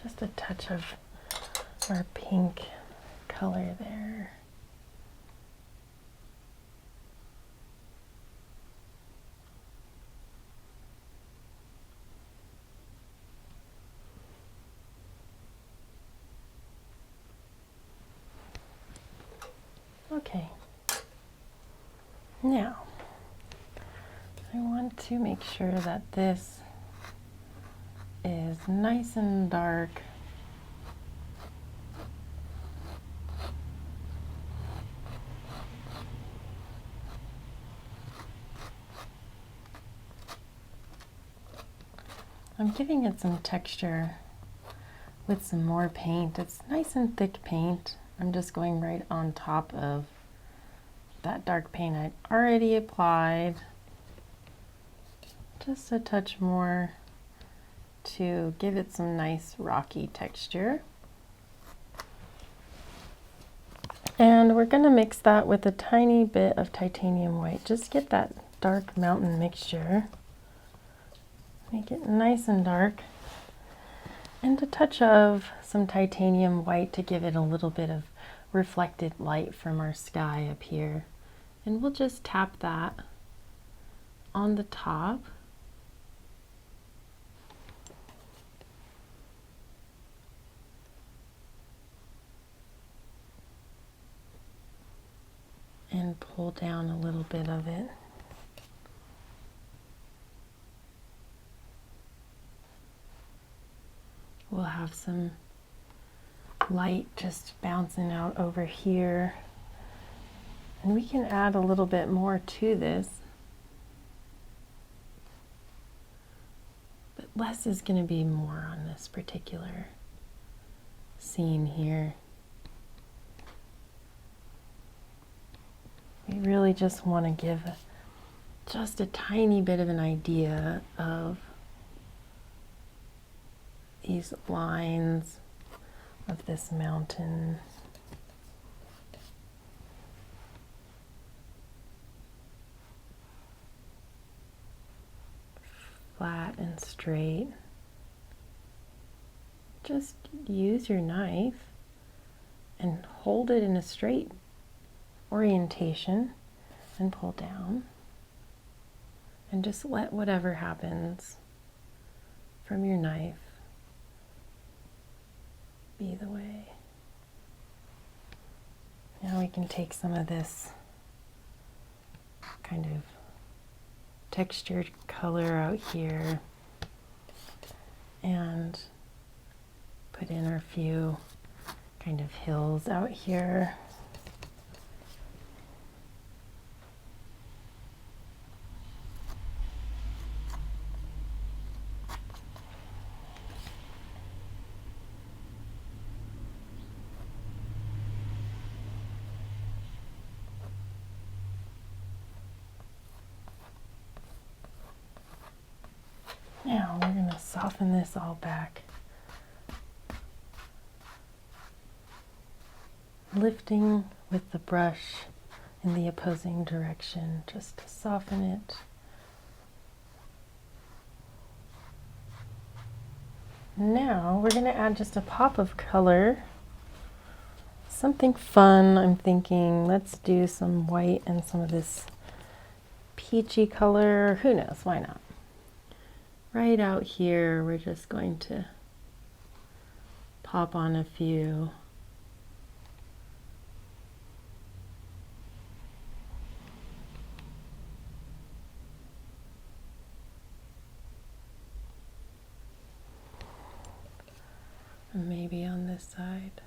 Just a touch of our pink color there. Okay. Now, I want to make sure that this is nice and dark. I'm giving it some texture with some more paint. It's nice and thick paint. I'm just going right on top of that dark paint I'd already applied. Just a touch more to give it some nice rocky texture. And we're going to mix that with a tiny bit of titanium white. Just get that dark mountain mixture. Make it nice and dark. And a touch of some titanium white to give it a little bit of reflected light from our sky up here. And we'll just tap that on the top. And pull down a little bit of it. We'll have some light just bouncing out over here. And we can add a little bit more to this. But less is going to be more on this particular scene here. We really just want to give just a tiny bit of an idea of these lines of this mountain. Flat and straight. Just use your knife and hold it in a straight orientation and pull down. And just let whatever happens from your knife be the way. Now we can take some of this kind of textured color out here and put in our few kind of hills out here. Now we're going to soften this all back, lifting with the brush in the opposing direction just to soften it. Now we're going to add just a pop of color, something fun. I'm thinking let's do some white and some of this peachy color. Who knows, why not? Right out here, we're just going to pop on a few. And maybe on this side.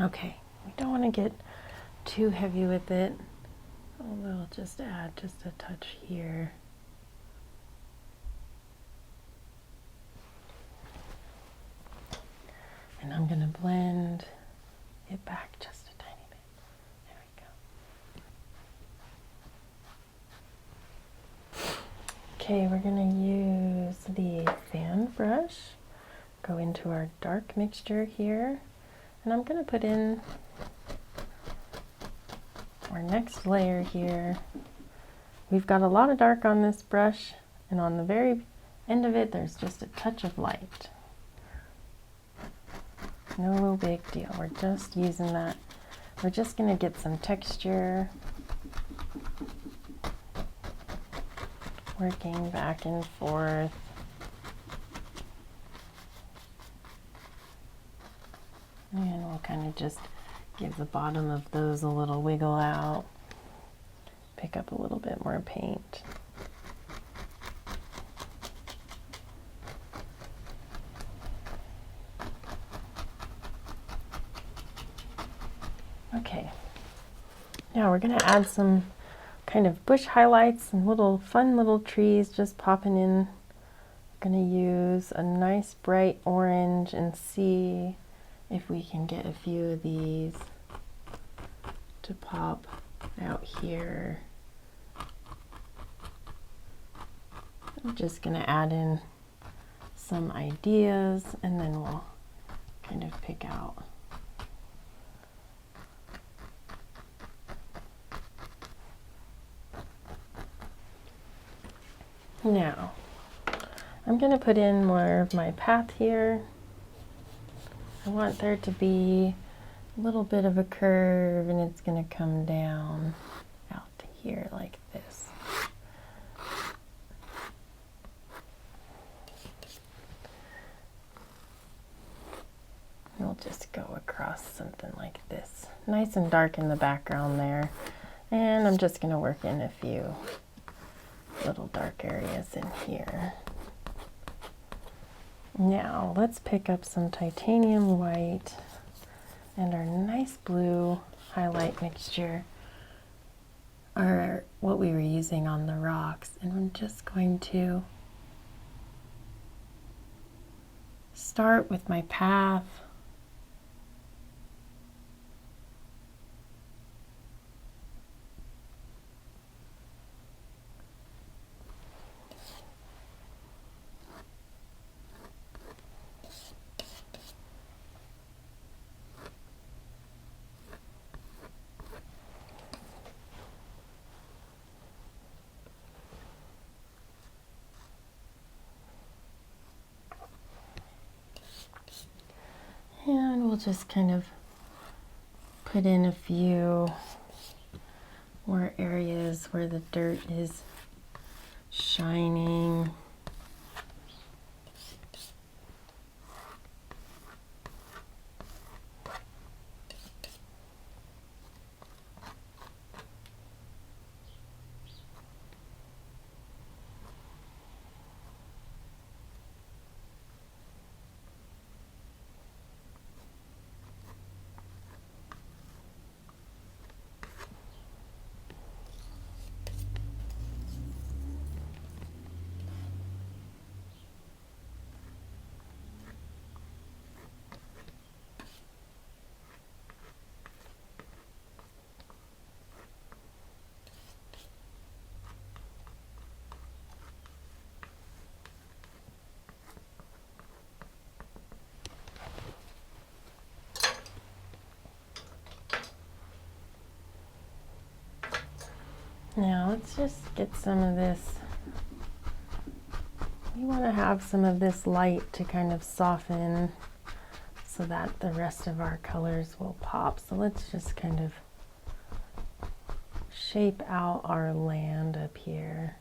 Okay, we don't want to get too heavy with it. We'll just add just a touch here. And I'm going to blend it back just a tiny bit. There we go. Okay, we're going to use the fan brush, go into our dark mixture here, And I'm going to put in our next layer here. We've got a lot of dark on this brush, and on the very end of it there's just a touch of light. No big deal. We're just using that. We're just going to get some texture, working back and forth. And we'll kind of just give the bottom of those a little wiggle out. Pick up a little bit more paint. Okay, now we're going to add some kind of bush highlights and fun little trees just popping in. I'm going to use a nice bright orange and see if we can get a few of these to pop out here. I'm just going to add in some ideas and then we'll kind of pick out. Now, I'm going to put in more of my path here. I want there to be a little bit of a curve, and it's going to come down out to here like this. We'll just go across something like this. Nice and dark in the background there. And I'm just going to work in a few little dark areas in here. Now let's pick up some titanium white and our nice blue highlight mixture, or what we were using on the rocks, and I'm just going to start with my path. And we'll just kind of put in a few more areas where the dirt is shining. Now let's just get some of this. We want to have some of this light to kind of soften so that the rest of our colors will pop. So let's just kind of shape out our land up here.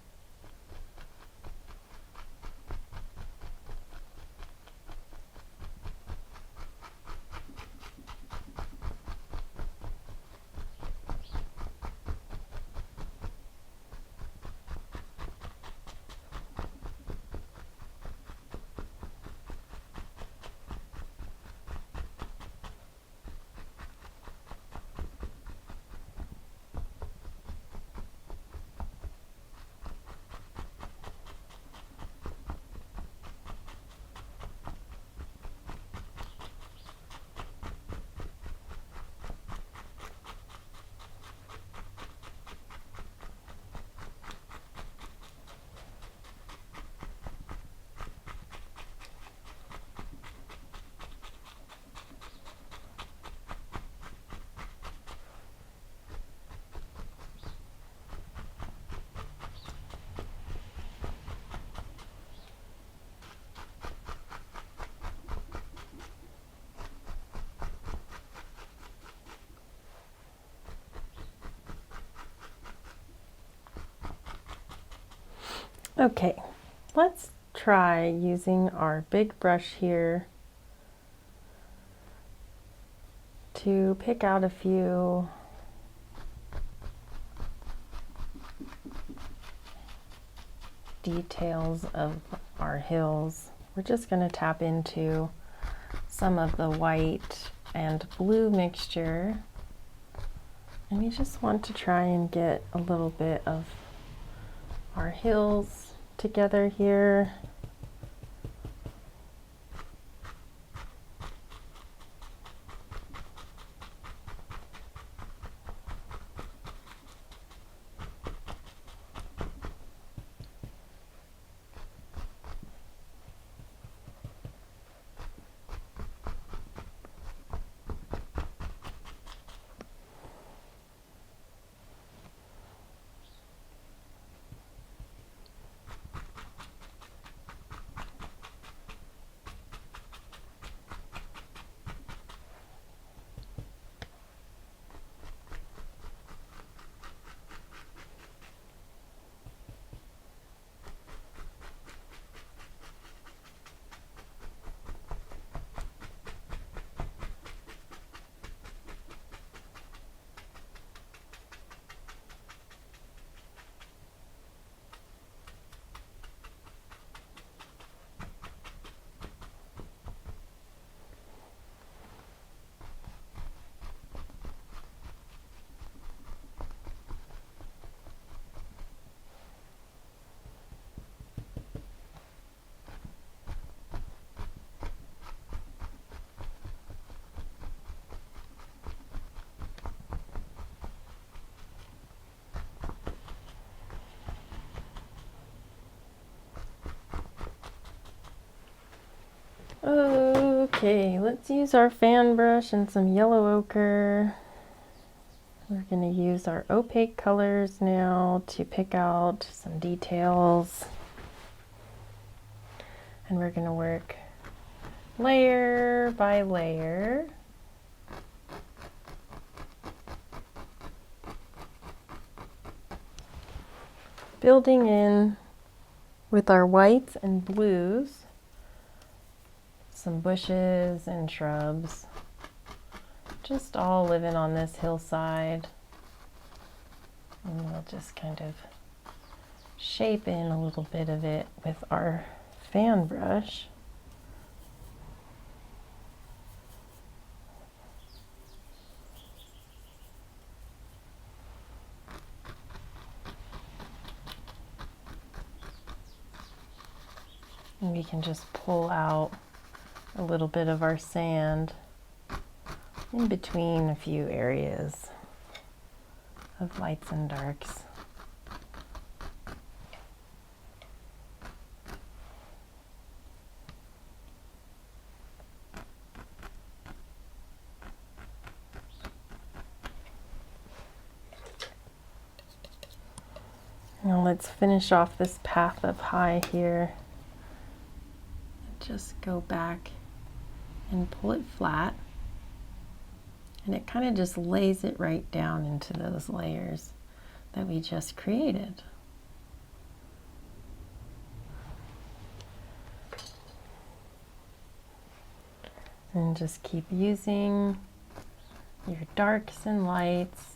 Okay, let's try using our big brush here to pick out a few details of our hills. We're just going to tap into some of the white and blue mixture, and we just want to try and get a little bit of our hills together here. Okay, let's use our fan brush and some yellow ochre. We're going to use our opaque colors now to pick out some details. And we're going to work layer by layer. Building in with our whites and blues, some bushes and shrubs, just all living on this hillside. And we'll just kind of shape in a little bit of it with our fan brush. And we can just pull out a little bit of our sand in between a few areas of lights and darks. Now let's finish off this path up high here. Just go back and pull it flat, and it kind of just lays it right down into those layers that we just created. And just keep using your darks and lights.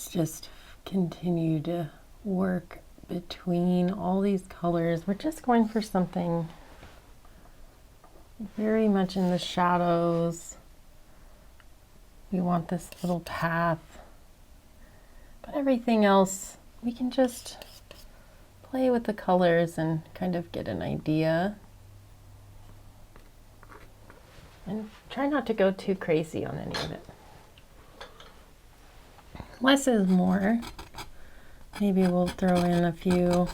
Let's just continue to work between all these colors. We're just going for something very much in the shadows. We want this little path, but everything else we can just play with the colors and kind of get an idea. And try not to go too crazy on any of it. Less is more. Maybe we'll throw in a few.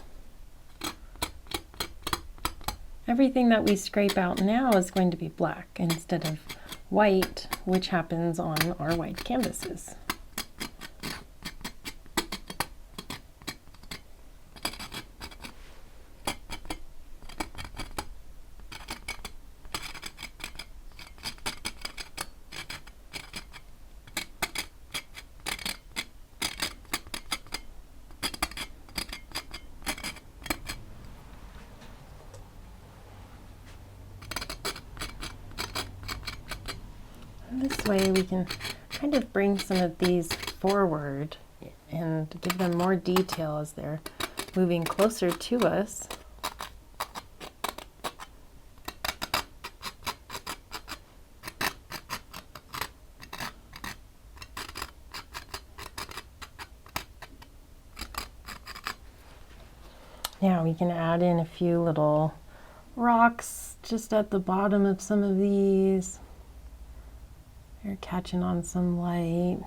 Everything that we scrape out now is going to be black instead of white, which happens on our white canvases. This way we can kind of bring some of these forward and give them more detail as they're moving closer to us. Now we can add in a few little rocks just at the bottom of some of these. They're catching on some light.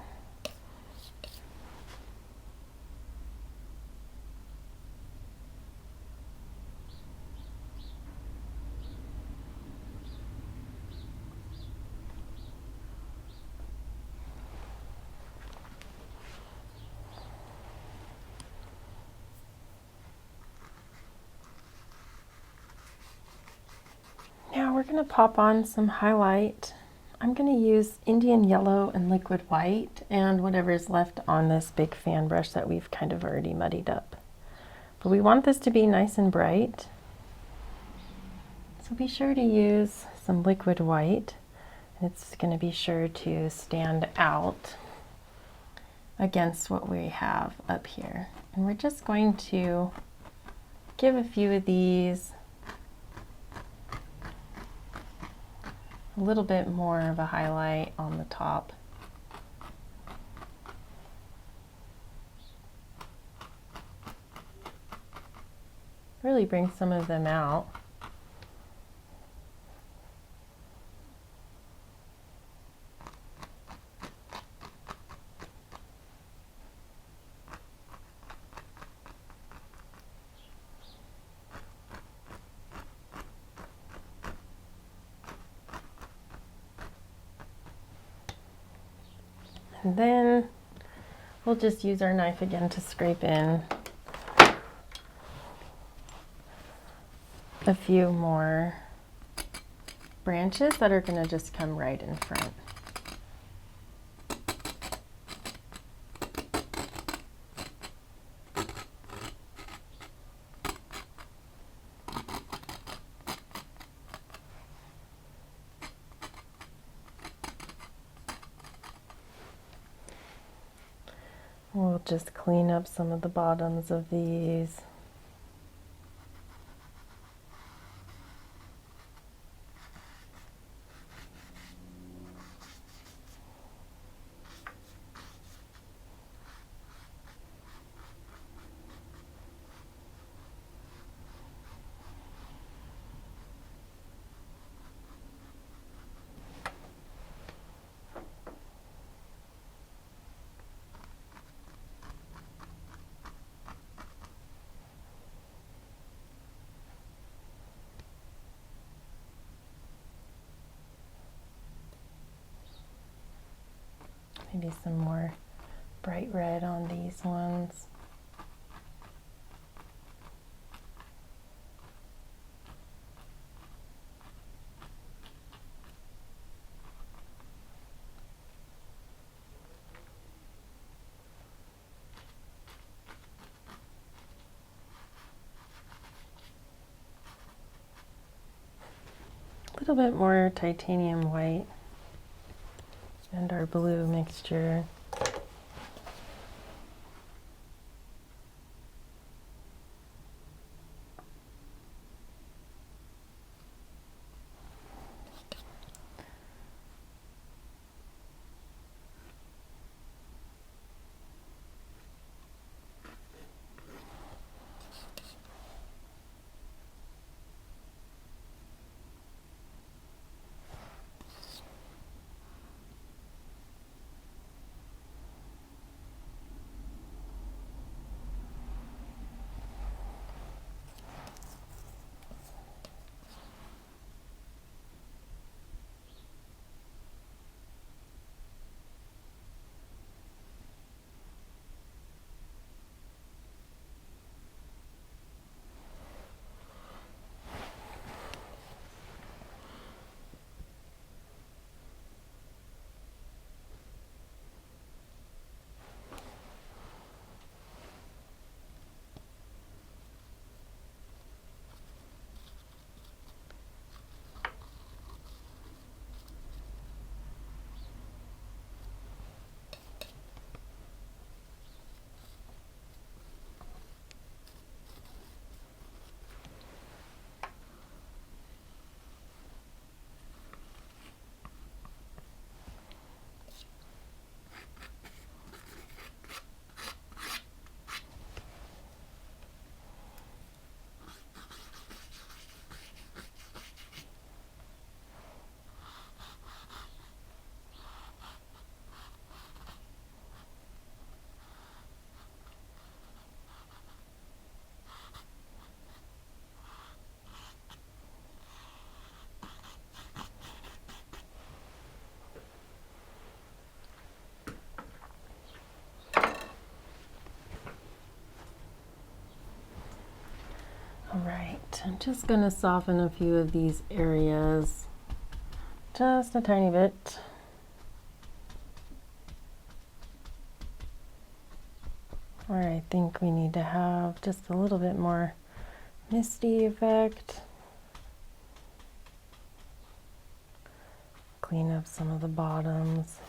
Now we're going to pop on some highlight. I'm going to use Indian yellow and liquid white and whatever's left on this big fan brush that we've kind of already muddied up. But we want this to be nice and bright. So be sure to use some liquid white. It's going to be sure to stand out against what we have up here. And we're just going to give a few of these a little bit more of a highlight on the top. Really bring some of them out. And then we'll just use our knife again to scrape in a few more branches that are going to just come right in front. We'll just clean up some of the bottoms of these. Maybe some more bright red on these ones. A little bit more titanium white and our blue mixture. All right, I'm just gonna soften a few of these areas, just a tiny bit. Or I think we need to have just a little bit more misty effect. Clean up some of the bottoms.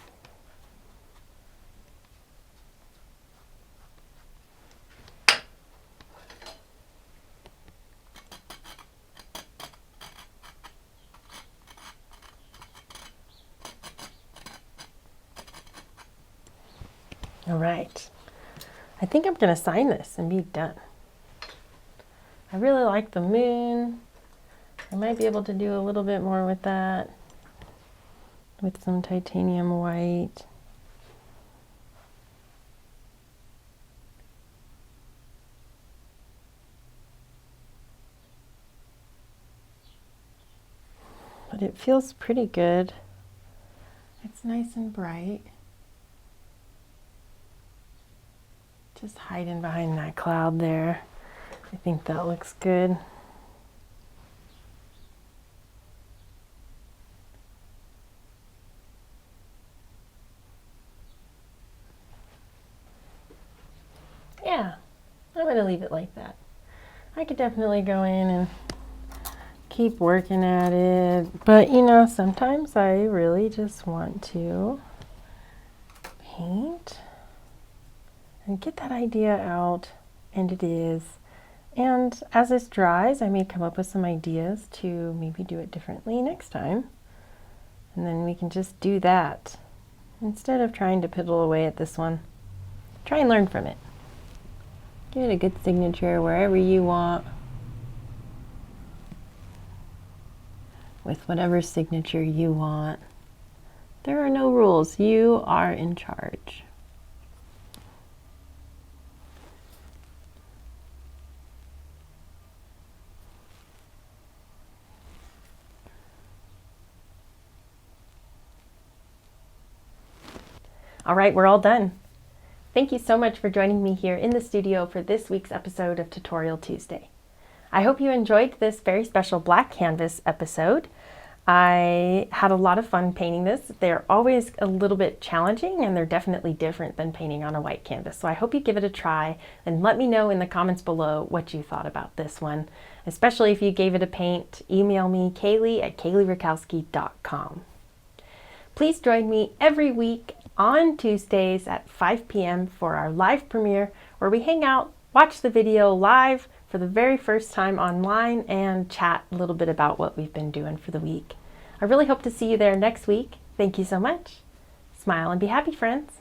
All right, I think I'm gonna sign this and be done. I really like the moon. I might be able to do a little bit more with that, with some titanium white. But it feels pretty good. It's nice and bright. Just hiding behind that cloud there. I think that looks good. Yeah, I'm going to leave it like that. I could definitely go in and keep working at it, but you know, sometimes I really just want to paint and get that idea out, and it is. And as this dries, I may come up with some ideas to maybe do it differently next time. And then we can just do that. Instead of trying to piddle away at this one, try and learn from it. Give it a good signature wherever you want, with whatever signature you want. There are no rules. You are in charge. All right, we're all done. Thank you so much for joining me here in the studio for this week's episode of Tutorial Tuesday. I hope you enjoyed this very special black canvas episode. I had a lot of fun painting this. They're always a little bit challenging, and they're definitely different than painting on a white canvas. So I hope you give it a try and let me know in the comments below what you thought about this one. Especially if you gave it a paint, email me, Kaylee@KayleeRakowski.com. Please join me every week on Tuesdays at 5 p.m. for our live premiere, where we hang out, watch the video live for the very first time online, and chat a little bit about what we've been doing for the week. I really hope to see you there next week. Thank you so much. Smile and be happy, friends.